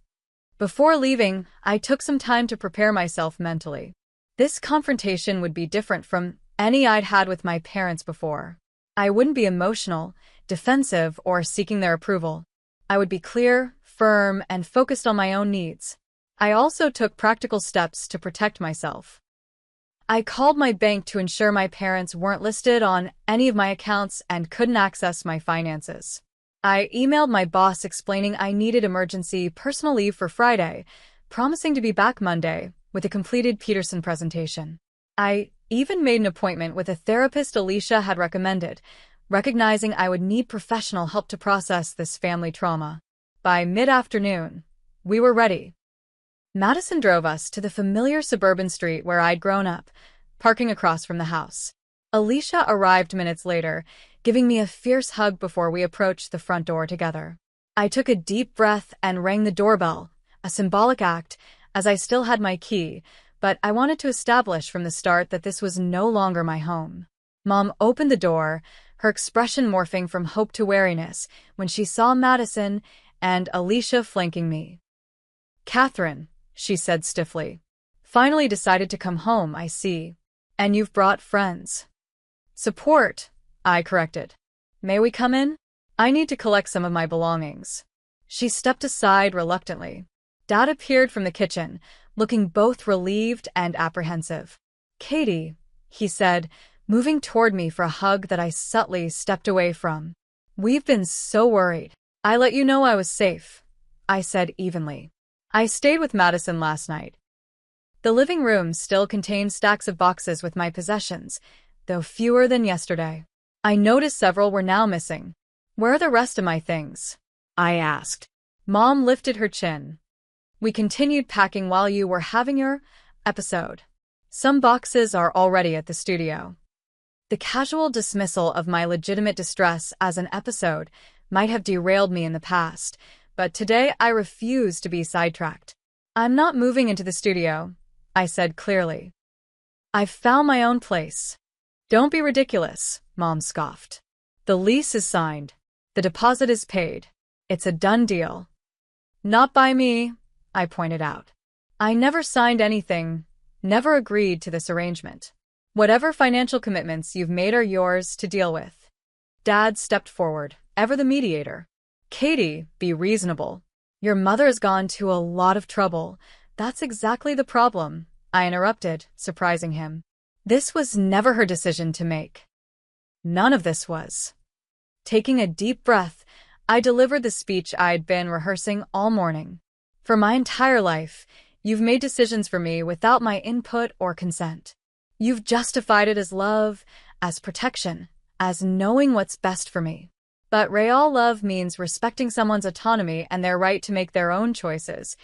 Before leaving, I took some time to prepare myself mentally. This confrontation would be different from any I'd had with my parents before. I wouldn't be emotional, defensive, or seeking their approval. I would be clear, firm, and focused on my own needs. I also took practical steps to protect myself. I called my bank to ensure my parents weren't listed on any of my accounts and couldn't access my finances. I emailed my boss explaining I needed emergency personal leave for Friday, promising to be back Monday with a completed Peterson presentation. I even made an appointment with a therapist Alicia had recommended, recognizing I would need professional help to process this family trauma. By mid-afternoon, we were ready. Madison drove us to the familiar suburban street where I'd grown up, parking across from the house. Alicia arrived minutes later, giving me a fierce hug before we approached the front door together. I took a deep breath and rang the doorbell, a symbolic act, as I still had my key, but I wanted to establish from the start that this was no longer my home. Mom opened the door, her expression morphing from hope to wariness when she saw Madison and Alicia flanking me. "Catherine," she said stiffly. "Finally decided to come home, I see. And you've brought friends." "Support," I corrected. "May we come in? I need to collect some of my belongings." She stepped aside reluctantly. Dad appeared from the kitchen, looking both relieved and apprehensive. "Katie," he said, moving toward me for a hug that I subtly stepped away from. "We've been so worried." "I let you know I was safe," I said evenly. "I stayed with Madison last night." The living room still contained stacks of boxes with my possessions, though fewer than yesterday. I noticed several were now missing. "Where are the rest of my things?" I asked. Mom lifted her chin. "We continued packing while you were having your episode. Some boxes are already at the studio." The casual dismissal of my legitimate distress as an episode might have derailed me in the past, but today I refuse to be sidetracked. "I'm not moving into the studio," I said clearly. "I've found my own place." "Don't be ridiculous," Mom scoffed. "The lease is signed. The deposit is paid. It's a done deal." "Not by me," I pointed out. "I never signed anything, never agreed to this arrangement. Whatever financial commitments you've made are yours to deal with." Dad stepped forward, ever the mediator. "Katie, be reasonable. Your mother's gone to a lot of trouble. That's exactly the problem," I interrupted, surprising him. "This was never her decision to make." None of this was. Taking a deep breath, I delivered the speech I'd been rehearsing all morning. "For my entire life, you've made decisions for me without my input or consent. You've justified it as love, as protection, as knowing what's best for me. But real love means respecting someone's autonomy and their right to make their own choices,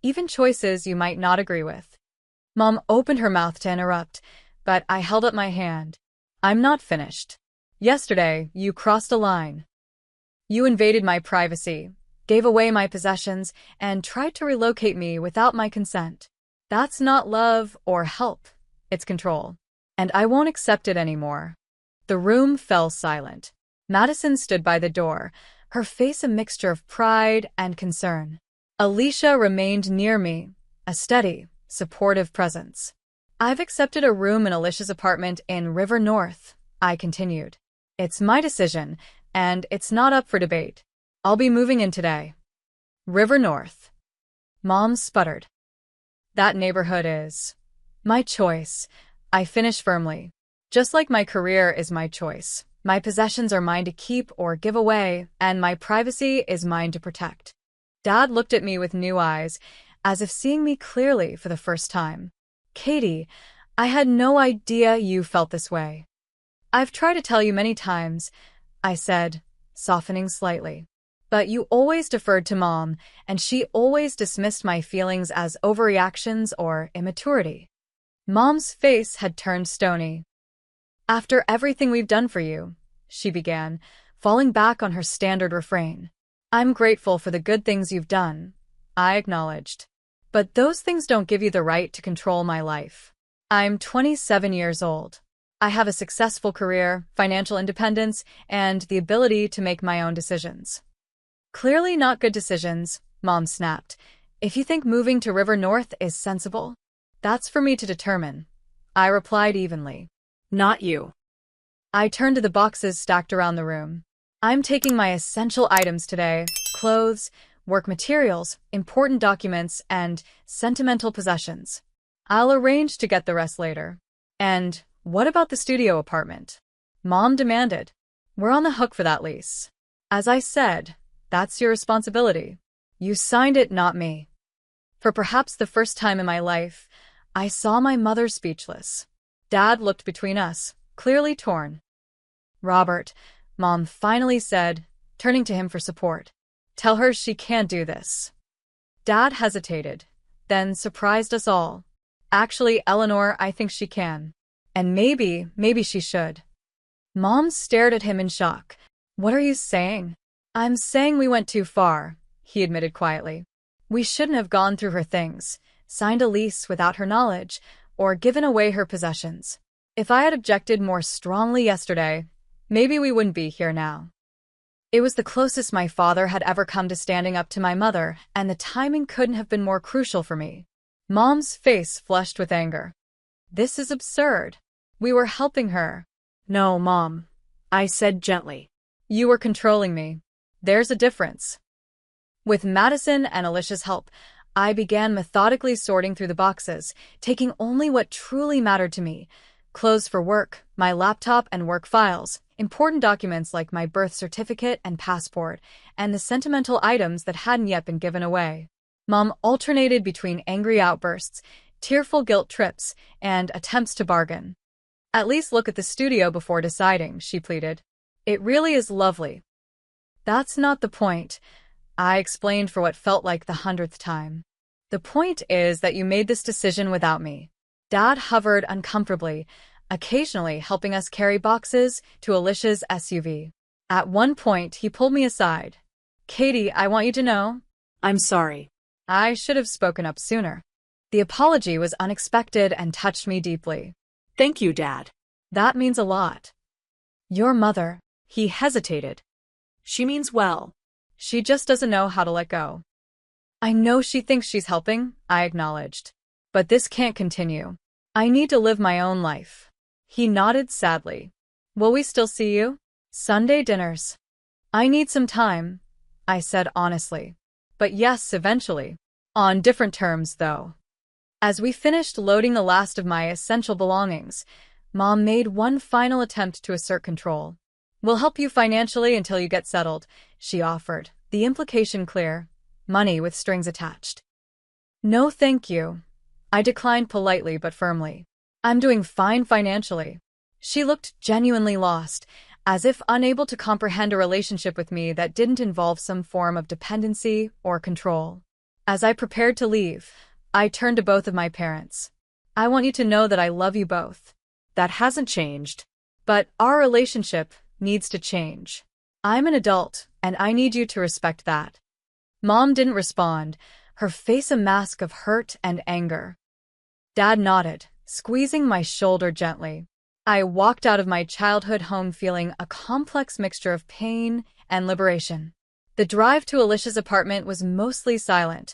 even choices you might not agree with." Mom opened her mouth to interrupt, but I held up my hand. "I'm not finished. Yesterday, you crossed a line. You invaded my privacy, gave away my possessions, and tried to relocate me without my consent. That's not love or help. It's control. And I won't accept it anymore." The room fell silent. Madison stood by the door, her face a mixture of pride and concern. Alicia remained near me, a steady, supportive presence. "I've accepted a room in Alicia's apartment in River North," I continued. "It's my decision, and it's not up for debate. I'll be moving in today." "River North?" Mom sputtered. "That neighborhood is my choice," I finished firmly. "Just like my career is my choice. My possessions are mine to keep or give away, and my privacy is mine to protect." Dad looked at me with new eyes, as if seeing me clearly for the first time. "Katie, I had no idea you felt this way." "I've tried to tell you many times," I said, softening slightly. "But you always deferred to Mom, and she always dismissed my feelings as overreactions or immaturity." Mom's face had turned stony. "After everything we've done for you," she began, falling back on her standard refrain. "I'm grateful for the good things you've done," I acknowledged. "But those things don't give you the right to control my life. I'm 27 years old. I have a successful career, financial independence, and the ability to make my own decisions." "Clearly not good decisions," Mom snapped. "If you think moving to River North is sensible, that's for me to determine," I replied evenly. "Not you." I turned to the boxes stacked around the room. "I'm taking my essential items today: clothes, work materials, important documents, and sentimental possessions. I'll arrange to get the rest later. And what about the studio apartment? Mom demanded. We're on the hook for that lease. As I said, that's your responsibility. You signed it, not me. For perhaps the first time in my life, I saw my mother speechless. Dad looked between us, clearly torn. Robert, Mom finally said, turning to him for support. Tell her she can't do this. Dad hesitated, then surprised us all. Actually, Eleanor, I think she can. And maybe she should. Mom stared at him in shock. What are you saying? I'm saying we went too far, he admitted quietly. We shouldn't have gone through her things, signed a lease without her knowledge, or given away her possessions. If I had objected more strongly yesterday, maybe we wouldn't be here now. It was the closest my father had ever come to standing up to my mother, and the timing couldn't have been more crucial for me. Mom's face flushed with anger. This is absurd. We were helping her. No, Mom, I said gently. You were controlling me. There's a difference. With Madison and Alicia's help, I began methodically sorting through the boxes, taking only what truly mattered to me. Clothes for work, my laptop and work files, important documents like my birth certificate and passport, and the sentimental items that hadn't yet been given away. Mom alternated between angry outbursts, tearful guilt trips, and attempts to bargain. At least look at the studio before deciding, she pleaded. It really is lovely. That's not the point, I explained for what felt like the 100th time. The point is that you made this decision without me. Dad hovered uncomfortably, occasionally helping us carry boxes to Alicia's SUV. At one point, he pulled me aside. Katie, I want you to know. I'm sorry. I should have spoken up sooner. The apology was unexpected and touched me deeply. Thank you, Dad. That means a lot. Your mother, he hesitated. She means well. She just doesn't know how to let go. I know she thinks she's helping, I acknowledged. But this can't continue. I need to live my own life. He nodded sadly. Will we still see you? Sunday dinners. I need some time, I said honestly. But yes, eventually. On different terms, though. As we finished loading the last of my essential belongings, Mom made one final attempt to assert control. We'll help you financially until you get settled, she offered, the implication clear. Money with strings attached. No thank you. I declined politely but firmly. I'm doing fine financially. She looked genuinely lost, as if unable to comprehend a relationship with me that didn't involve some form of dependency or control. As I prepared to leave, I turned to both of my parents. I want you to know that I love you both. That hasn't changed. But our relationship needs to change. I'm an adult, and I need you to respect that. Mom didn't respond, her face a mask of hurt and anger. Dad nodded, squeezing my shoulder gently. I walked out of my childhood home feeling a complex mixture of pain and liberation. The drive to Alicia's apartment was mostly silent,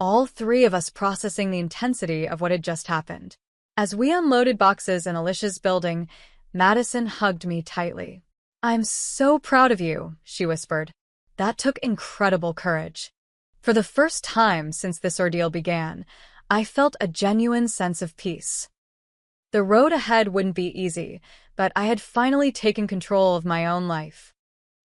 all three of us processing the intensity of what had just happened. As we unloaded boxes in Alicia's building, Madison hugged me tightly. I'm so proud of you, she whispered. That took incredible courage. For the first time since this ordeal began, I felt a genuine sense of peace. The road ahead wouldn't be easy, but I had finally taken control of my own life.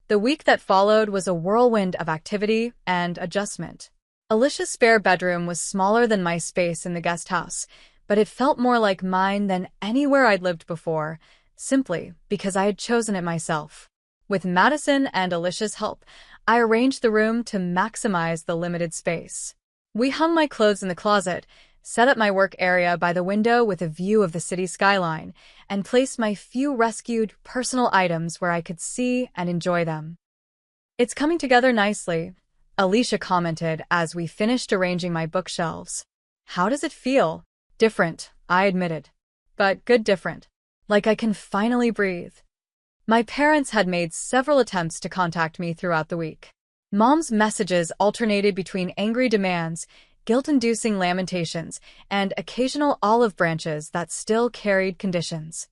The week that followed was a whirlwind of activity and adjustment. Alicia's spare bedroom was smaller than my space in the guest house, but it felt more like mine than anywhere I'd lived before, simply because I had chosen it myself. With Madison and Alicia's help, I arranged the room to maximize the limited space. We hung my clothes in the closet, set up my work area by the window with a view of the city skyline, and placed my few rescued personal items where I could see and enjoy them. It's coming together nicely, Alicia commented as we finished arranging my bookshelves. How does it feel? Different, I admitted. But good different. Like I can finally breathe. My parents had made several attempts to contact me throughout the week. Mom's messages alternated between angry demands, guilt-inducing lamentations, and occasional olive branches that still carried conditions.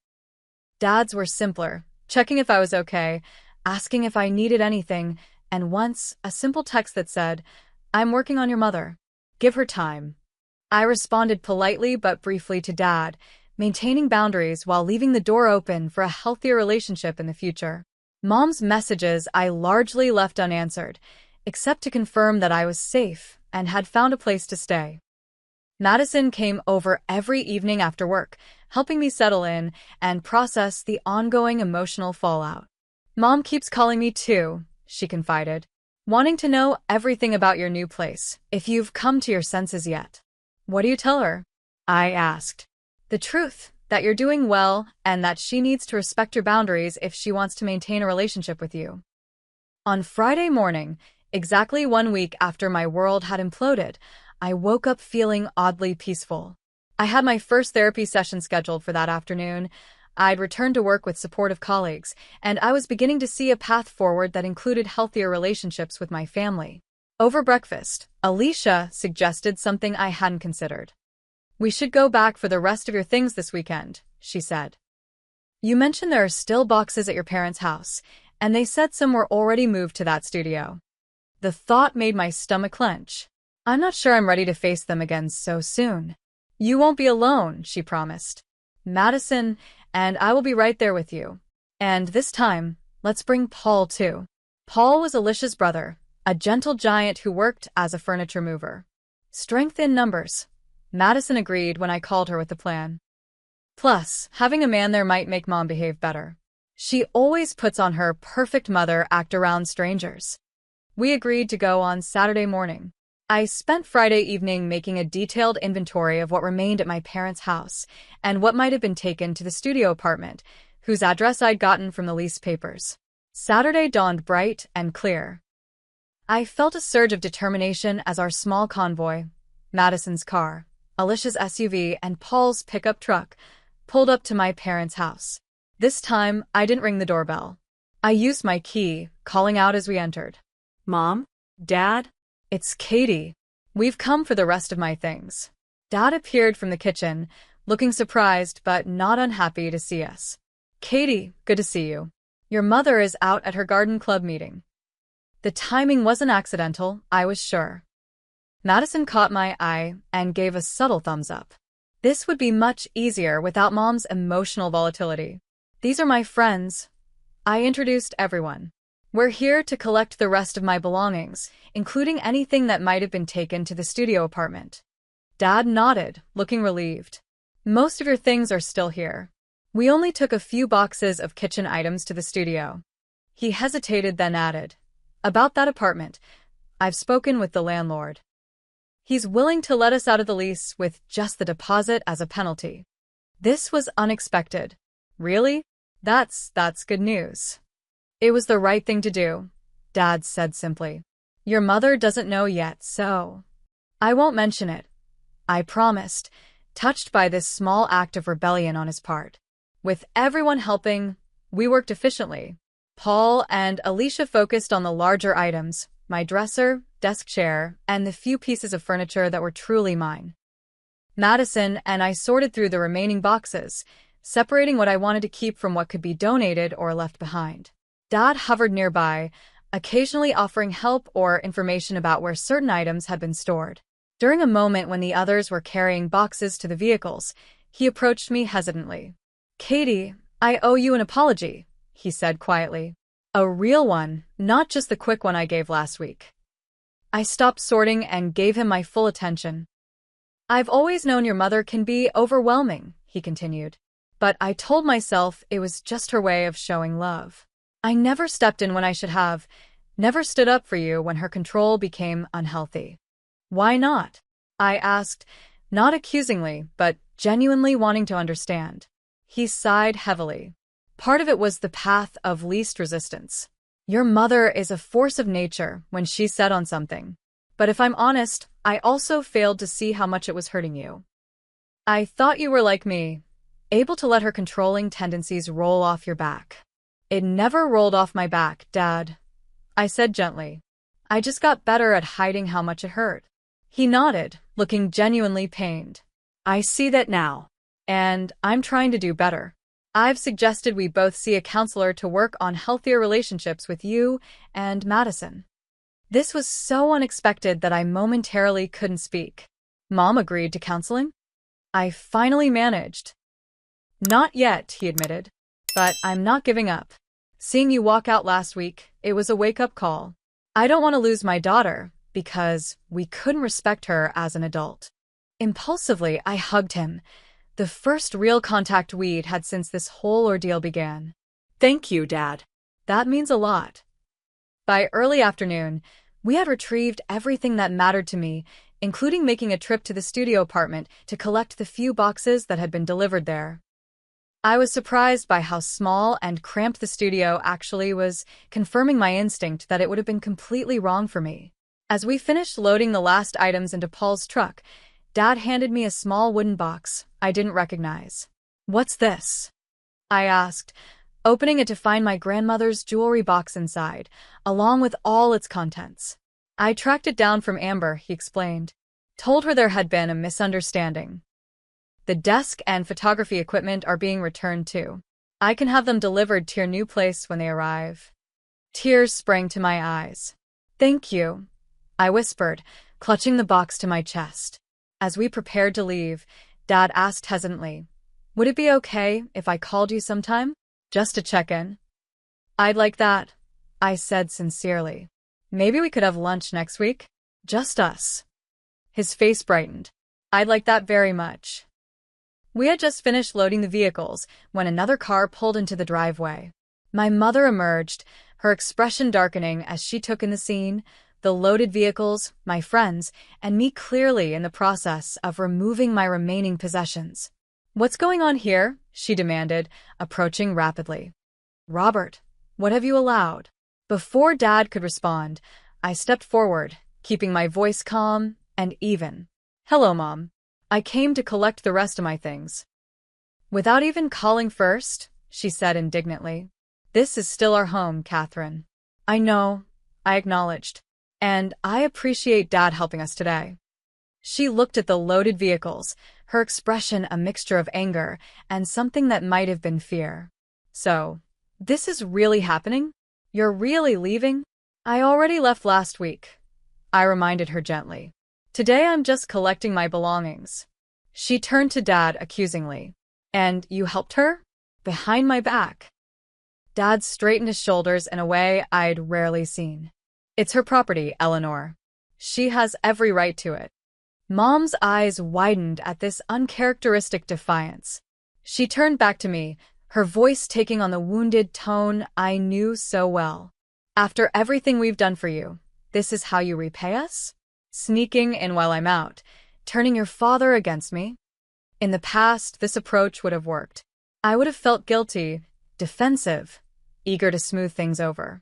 Dad's were simpler, checking if I was okay, asking if I needed anything, and once, a simple text that said, I'm working on your mother. Give her time. I responded politely but briefly to Dad, maintaining boundaries while leaving the door open for a healthier relationship in the future. Mom's messages I largely left unanswered, except to confirm that I was safe and had found a place to stay. Madison came over every evening after work, helping me settle in and process the ongoing emotional fallout. Mom keeps calling me too, she confided, wanting to know everything about your new place, if you've come to your senses yet. What do you tell her? I asked. The truth, that you're doing well and that she needs to respect your boundaries if she wants to maintain a relationship with you. On Friday morning, exactly 1 week after my world had imploded, I woke up feeling oddly peaceful. I had my first therapy session scheduled for that afternoon. I'd returned to work with supportive colleagues, and I was beginning to see a path forward that included healthier relationships with my family. Over breakfast, Alicia suggested something I hadn't considered. We should go back for the rest of your things this weekend, she said. You mentioned there are still boxes at your parents' house, and they said some were already moved to that studio. The thought made my stomach clench. I'm not sure I'm ready to face them again so soon. You won't be alone, she promised. Madison and I will be right there with you. And this time, let's bring Paul too. Paul was Alicia's brother, a gentle giant who worked as a furniture mover. Strength in numbers. Madison agreed when I called her with the plan. Plus, having a man there might make Mom behave better. She always puts on her perfect mother act around strangers. We agreed to go on Saturday morning. I spent Friday evening making a detailed inventory of what remained at my parents' house and what might have been taken to the studio apartment, whose address I'd gotten from the lease papers. Saturday dawned bright and clear. I felt a surge of determination as our small convoy, Madison's car, Alicia's SUV, and Paul's pickup truck, pulled up to my parents' house. This time, I didn't ring the doorbell. I used my key, calling out as we entered. Mom? Dad? It's Katie. We've come for the rest of my things. Dad appeared from the kitchen, looking surprised but not unhappy to see us. Katie, good to see you. Your mother is out at her garden club meeting. The timing wasn't accidental, I was sure. Madison caught my eye and gave a subtle thumbs up. This would be much easier without Mom's emotional volatility. These are my friends. I introduced everyone. We're here to collect the rest of my belongings, including anything that might have been taken to the studio apartment. Dad nodded, looking relieved. Most of your things are still here. We only took a few boxes of kitchen items to the studio. He hesitated, then added, about that apartment, I've spoken with the landlord. He's willing to let us out of the lease with just the deposit as a penalty. This was unexpected. Really? That's good news. It was the right thing to do, Dad said simply. Your mother doesn't know yet, so I won't mention it. I promised, touched by this small act of rebellion on his part. With everyone helping, we worked efficiently. Paul and Alicia focused on the larger items, my dresser, desk chair, and the few pieces of furniture that were truly mine. Madison and I sorted through the remaining boxes, separating what I wanted to keep from what could be donated or left behind. Dad hovered nearby, occasionally offering help or information about where certain items had been stored. During a moment when the others were carrying boxes to the vehicles, he approached me hesitantly. Katie, I owe you an apology, he said quietly. A real one, not just the quick one I gave last week. I stopped sorting and gave him my full attention. I've always known your mother can be overwhelming, he continued. But I told myself it was just her way of showing love. I never stepped in when I should have, never stood up for you when her control became unhealthy. Why not? I asked, not accusingly, but genuinely wanting to understand. He sighed heavily. Part of it was the path of least resistance. Your mother is a force of nature when she's set on something. But if I'm honest, I also failed to see how much it was hurting you. I thought you were like me, able to let her controlling tendencies roll off your back. It never rolled off my back, Dad, I said gently. I just got better at hiding how much it hurt. He nodded, looking genuinely pained. I see that now. And I'm trying to do better. I've suggested we both see a counselor to work on healthier relationships with you and Madison. This was so unexpected that I momentarily couldn't speak. Mom agreed to counseling? I finally managed. Not yet, he admitted. But I'm not giving up. Seeing you walk out last week, it was a wake-up call. I don't want to lose my daughter, because we couldn't respect her as an adult. Impulsively, I hugged him, the first real contact we'd had since this whole ordeal began. Thank you, Dad. That means a lot. By early afternoon, we had retrieved everything that mattered to me, including making a trip to the studio apartment to collect the few boxes that had been delivered there. I was surprised by how small and cramped the studio actually was, confirming my instinct that it would have been completely wrong for me. As we finished loading the last items into Paul's truck, Dad handed me a small wooden box I didn't recognize. "What's this?" I asked, opening it to find my grandmother's jewelry box inside, along with all its contents. "I tracked it down from Amber," he explained. "Told her there had been a misunderstanding. The desk and photography equipment are being returned too. I can have them delivered to your new place when they arrive." Tears sprang to my eyes. "Thank you," I whispered, clutching the box to my chest. As we prepared to leave, Dad asked hesitantly, "Would it be okay if I called you sometime? Just to check in?" "I'd like that," I said sincerely. "Maybe we could have lunch next week? Just us." His face brightened. "I'd like that very much." We had just finished loading the vehicles when another car pulled into the driveway. My mother emerged, her expression darkening as she took in the scene, the loaded vehicles, my friends, and me clearly in the process of removing my remaining possessions. "What's going on here?" she demanded, approaching rapidly. "Robert, what have you allowed?" Before Dad could respond, I stepped forward, keeping my voice calm and even. "Hello, Mom. I came to collect the rest of my things." "Without even calling first?" she said indignantly. "This is still our home, Catherine." "I know," I acknowledged. "And I appreciate Dad helping us today." She looked at the loaded vehicles, her expression a mixture of anger and something that might have been fear. "So, this is really happening? You're really leaving?" "I already left last week," I reminded her gently. "Today I'm just collecting my belongings." She turned to Dad accusingly. "And you helped her? Behind my back?" Dad straightened his shoulders in a way I'd rarely seen. "It's her property, Eleanor. She has every right to it." Mom's eyes widened at this uncharacteristic defiance. She turned back to me, her voice taking on the wounded tone I knew so well. "After everything we've done for you, this is how you repay us? Sneaking in while I'm out, turning your father against me?" In the past, this approach would have worked. I would have felt guilty, defensive, eager to smooth things over.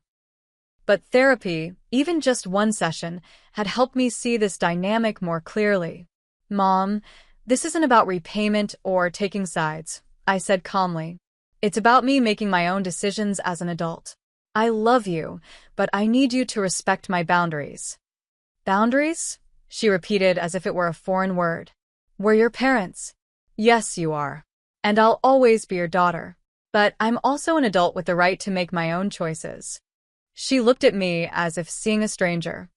But therapy, even just one session, had helped me see this dynamic more clearly. "Mom, this isn't about repayment or taking sides," I said calmly. "It's about me making my own decisions as an adult. I love you, but I need you to respect my boundaries." "Boundaries?" she repeated as if it were a foreign word. "We're your parents." "Yes, you are. And I'll always be your daughter. But I'm also an adult with the right to make my own choices." She looked at me as if seeing a stranger.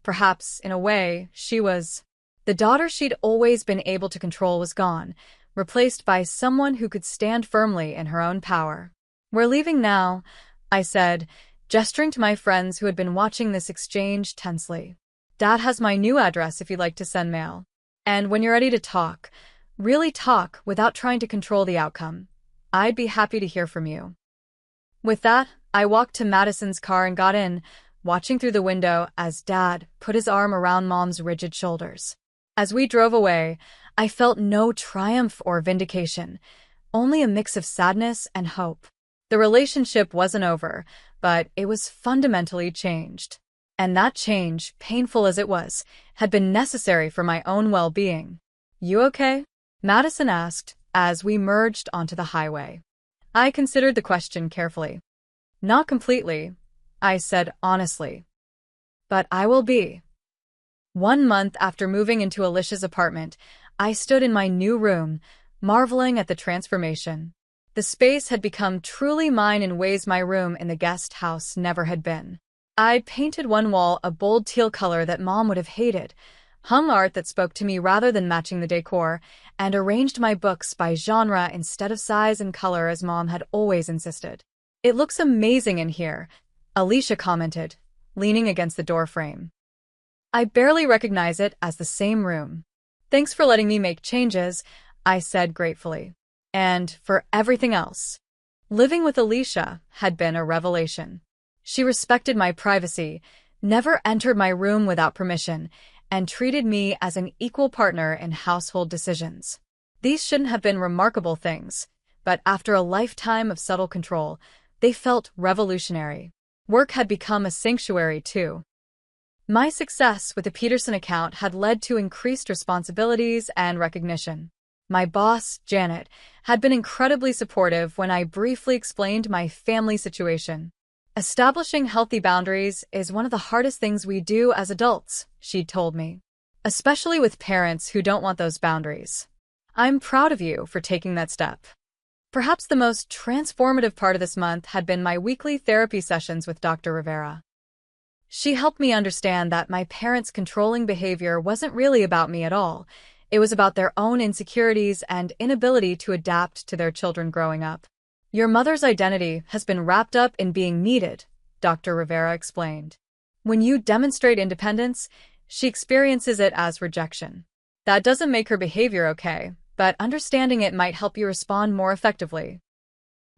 Perhaps, in a way, she was. The daughter she'd always been able to control was gone, replaced by someone who could stand firmly in her own power. "We're leaving now," I said, gesturing to my friends who had been watching this exchange tensely. "Dad has my new address if you'd like to send mail. And when you're ready to talk, really talk without trying to control the outcome, I'd be happy to hear from you." With that, I walked to Madison's car and got in, watching through the window as Dad put his arm around Mom's rigid shoulders. As we drove away, I felt no triumph or vindication, only a mix of sadness and hope. The relationship wasn't over, but it was fundamentally changed. And that change, painful as it was, had been necessary for my own well-being. "You okay?" Madison asked as we merged onto the highway. I considered the question carefully. "Not completely," I said honestly. "But I will be." 1 month after moving into Alicia's apartment, I stood in my new room, marveling at the transformation. The space had become truly mine in ways my room in the guest house never had been. I painted one wall a bold teal color that Mom would have hated, hung art that spoke to me rather than matching the decor, and arranged my books by genre instead of size and color as Mom had always insisted. "It looks amazing in here," Alicia commented, leaning against the doorframe. "I barely recognize it as the same room." "Thanks for letting me make changes," I said gratefully. "And for everything else." Living with Alicia had been a revelation. She respected my privacy, never entered my room without permission, and treated me as an equal partner in household decisions. These shouldn't have been remarkable things, but after a lifetime of subtle control, they felt revolutionary. Work had become a sanctuary, too. My success with the Peterson account had led to increased responsibilities and recognition. My boss, Janet, had been incredibly supportive when I briefly explained my family situation. "Establishing healthy boundaries is one of the hardest things we do as adults," she'd told me, "especially with parents who don't want those boundaries. I'm proud of you for taking that step." Perhaps the most transformative part of this month had been my weekly therapy sessions with Dr. Rivera. She helped me understand that my parents' controlling behavior wasn't really about me at all. It was about their own insecurities and inability to adapt to their children growing up. "Your mother's identity has been wrapped up in being needed," Dr. Rivera explained. "When you demonstrate independence, she experiences it as rejection. That doesn't make her behavior okay, but understanding it might help you respond more effectively."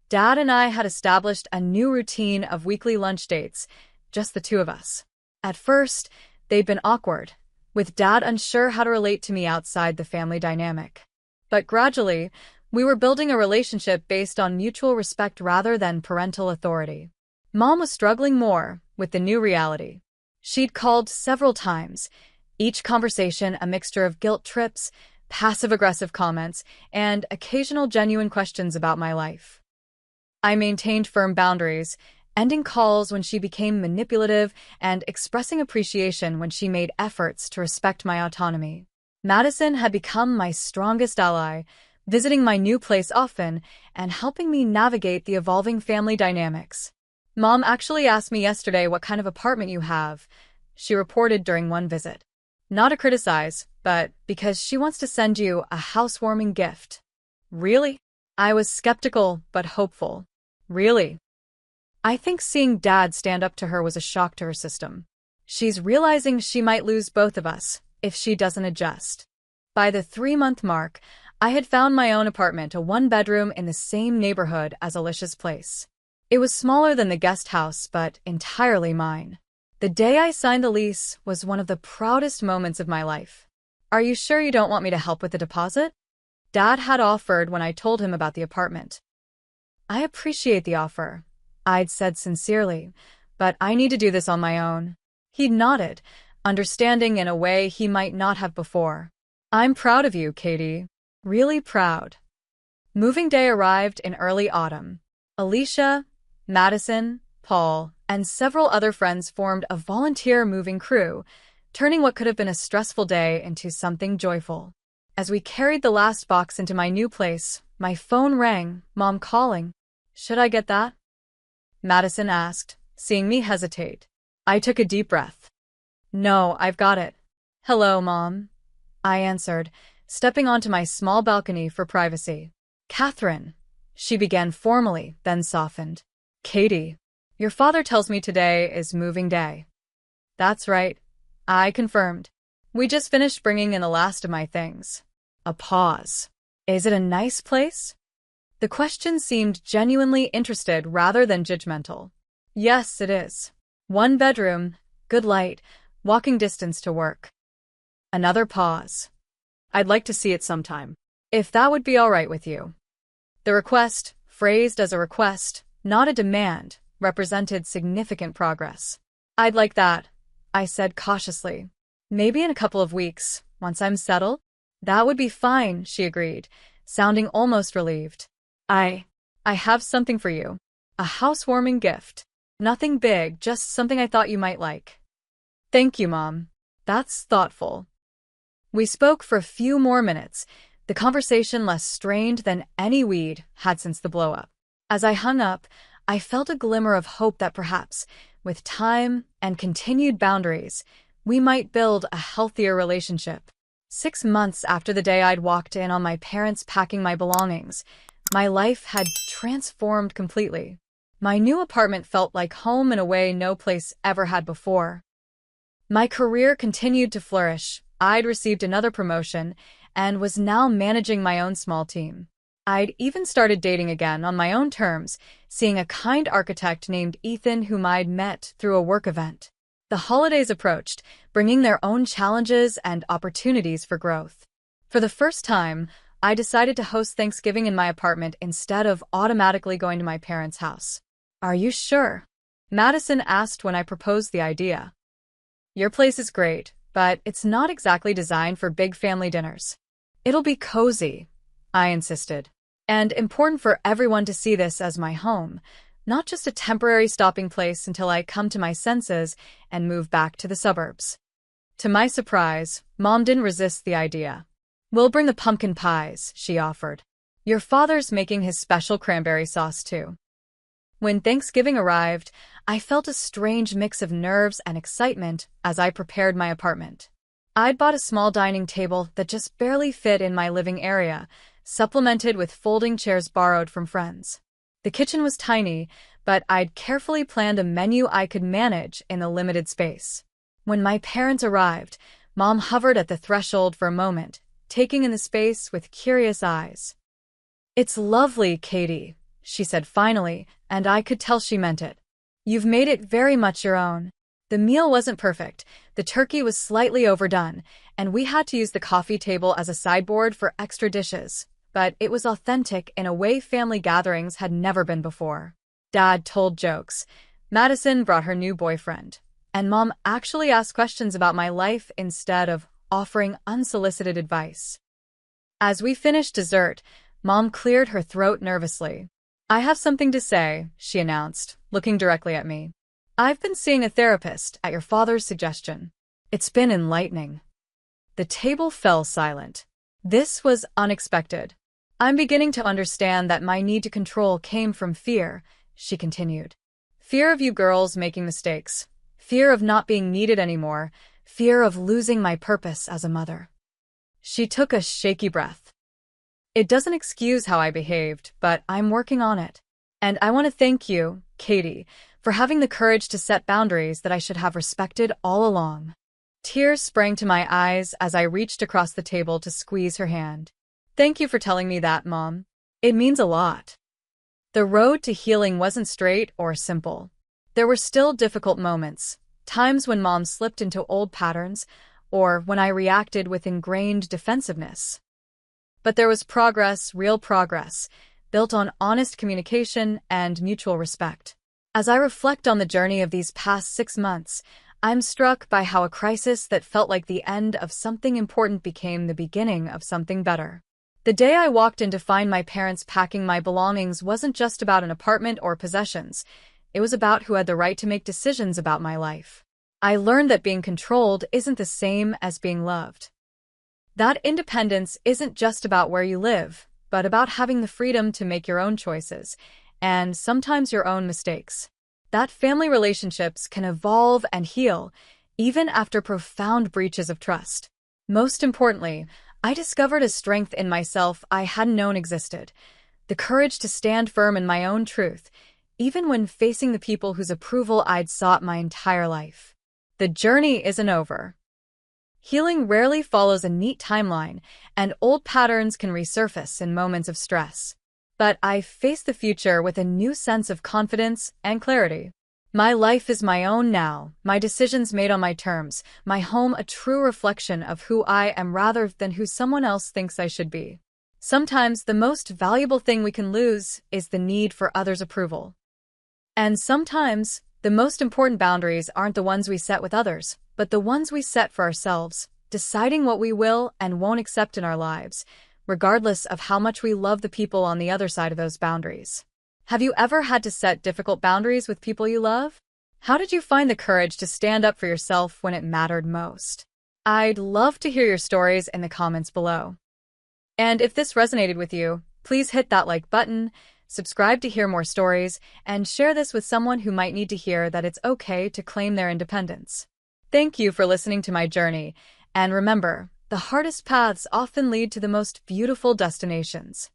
Dad and I had established a new routine of weekly lunch dates, just the two of us. At first, they'd been awkward, with Dad unsure how to relate to me outside the family dynamic. But gradually, we were building a relationship based on mutual respect rather than parental authority. Mom was struggling more with the new reality. She'd called several times, each conversation a mixture of guilt trips, passive-aggressive comments, and occasional genuine questions about my life. I maintained firm boundaries, ending calls when she became manipulative and expressing appreciation when she made efforts to respect my autonomy. Madison had become my strongest ally, visiting my new place often and helping me navigate the evolving family dynamics. "Mom actually asked me yesterday what kind of apartment you have," she reported during one visit. "Not to criticize, but because she wants to send you a housewarming gift." "Really?" I was skeptical but hopeful. "Really?" I think seeing Dad stand up to her was a shock to her system. She's realizing she might lose both of us if she doesn't adjust. By the 3-month mark, I had found my own apartment, a 1-bedroom in the same neighborhood as Alicia's place. It was smaller than the guest house, but entirely mine. The day I signed the lease was one of the proudest moments of my life. "Are you sure you don't want me to help with the deposit?" Dad had offered when I told him about the apartment. "I appreciate the offer," I'd said sincerely, "but I need to do this on my own." He'd nodded, understanding in a way he might not have before. "I'm proud of you, Katie. Really proud." Moving day arrived in early autumn. Alicia, Madison, Paul, and several other friends formed a volunteer moving crew, turning what could have been a stressful day into something joyful. As we carried the last box into my new place, my phone rang, Mom calling. "Should I get that?" Madison asked, seeing me hesitate. I took a deep breath. "No, I've got it." "Hello, Mom," I answered, stepping onto my small balcony for privacy. "Catherine," she began formally, then softened. "Katie, your father tells me today is moving day." "That's right," I confirmed. "We just finished bringing in the last of my things." A pause. "Is it a nice place?" The question seemed genuinely interested rather than judgmental. "Yes, it is. 1 bedroom, good light, walking distance to work." Another pause. "I'd like to see it sometime, if that would be all right with you." The request, phrased as a request, not a demand, represented significant progress. "I'd like that," I said cautiously. "Maybe in a couple of weeks, once I'm settled?" "That would be fine," she agreed, sounding almost relieved. I have something for you. A housewarming gift. Nothing big, just something I thought you might like." "Thank you, Mom. That's thoughtful." We spoke for a few more minutes, the conversation less strained than any we'd had since the blow-up. As I hung up, I felt a glimmer of hope that perhaps, with time and continued boundaries, we might build a healthier relationship. 6 months after the day I'd walked in on my parents packing my belongings, my life had transformed completely. My new apartment felt like home in a way no place ever had before. My career continued to flourish. I'd received another promotion and was now managing my own small team. I'd even started dating again on my own terms, seeing a kind architect named Ethan whom I'd met through a work event. The holidays approached, bringing their own challenges and opportunities for growth. For the first time, I decided to host Thanksgiving in my apartment instead of automatically going to my parents' house. "Are you sure?" Madison asked when I proposed the idea. "Your place is great, but it's not exactly designed for big family dinners. It'll be cozy," I insisted, "and important for everyone to see this as my home, not just a temporary stopping place until I come to my senses and move back to the suburbs." To my surprise, Mom didn't resist the idea. "We'll bring the pumpkin pies," she offered. "Your father's making his special cranberry sauce, too." When Thanksgiving arrived, I felt a strange mix of nerves and excitement as I prepared my apartment. I'd bought a small dining table that just barely fit in my living area, supplemented with folding chairs borrowed from friends. The kitchen was tiny, but I'd carefully planned a menu I could manage in the limited space. When my parents arrived, Mom hovered at the threshold for a moment, taking in the space with curious eyes. "It's lovely, Katie," she said finally, and I could tell she meant it. "You've made it very much your own." The meal wasn't perfect. The turkey was slightly overdone, and we had to use the coffee table as a sideboard for extra dishes. But it was authentic in a way family gatherings had never been before. Dad told jokes. Madison brought her new boyfriend. And Mom actually asked questions about my life instead of offering unsolicited advice. As we finished dessert, Mom cleared her throat nervously. "I have something to say," she announced, looking directly at me. "I've been seeing a therapist at your father's suggestion. It's been enlightening." The table fell silent. This was unexpected. "I'm beginning to understand that my need to control came from fear," she continued. "Fear of you girls making mistakes. Fear of not being needed anymore. Fear of losing my purpose as a mother." She took a shaky breath. "It doesn't excuse how I behaved, but I'm working on it. And I want to thank you, Katie, for having the courage to set boundaries that I should have respected all along." Tears sprang to my eyes as I reached across the table to squeeze her hand. "Thank you for telling me that, Mom. It means a lot." The road to healing wasn't straight or simple. There were still difficult moments, times when Mom slipped into old patterns, or when I reacted with ingrained defensiveness. But there was progress, real progress, built on honest communication and mutual respect. As I reflect on the journey of these past 6 months, I'm struck by how a crisis that felt like the end of something important became the beginning of something better. The day I walked in to find my parents packing my belongings wasn't just about an apartment or possessions. It was about who had the right to make decisions about my life. I learned that being controlled isn't the same as being loved. That independence isn't just about where you live, but about having the freedom to make your own choices, and sometimes your own mistakes. That family relationships can evolve and heal, even after profound breaches of trust. Most importantly, I discovered a strength in myself I hadn't known existed, the courage to stand firm in my own truth, even when facing the people whose approval I'd sought my entire life. The journey isn't over. Healing rarely follows a neat timeline, and old patterns can resurface in moments of stress. But I face the future with a new sense of confidence and clarity. My life is my own now, my decisions made on my terms, my home a true reflection of who I am rather than who someone else thinks I should be. Sometimes the most valuable thing we can lose is the need for others' approval. And sometimes the most important boundaries aren't the ones we set with others, but the ones we set for ourselves, deciding what we will and won't accept in our lives, regardless of how much we love the people on the other side of those boundaries. Have you ever had to set difficult boundaries with people you love? How did you find the courage to stand up for yourself when it mattered most? I'd love to hear your stories in the comments below. And if this resonated with you, please hit that like button, subscribe to hear more stories, and share this with someone who might need to hear that it's okay to claim their independence. Thank you for listening to my journey, and remember, the hardest paths often lead to the most beautiful destinations.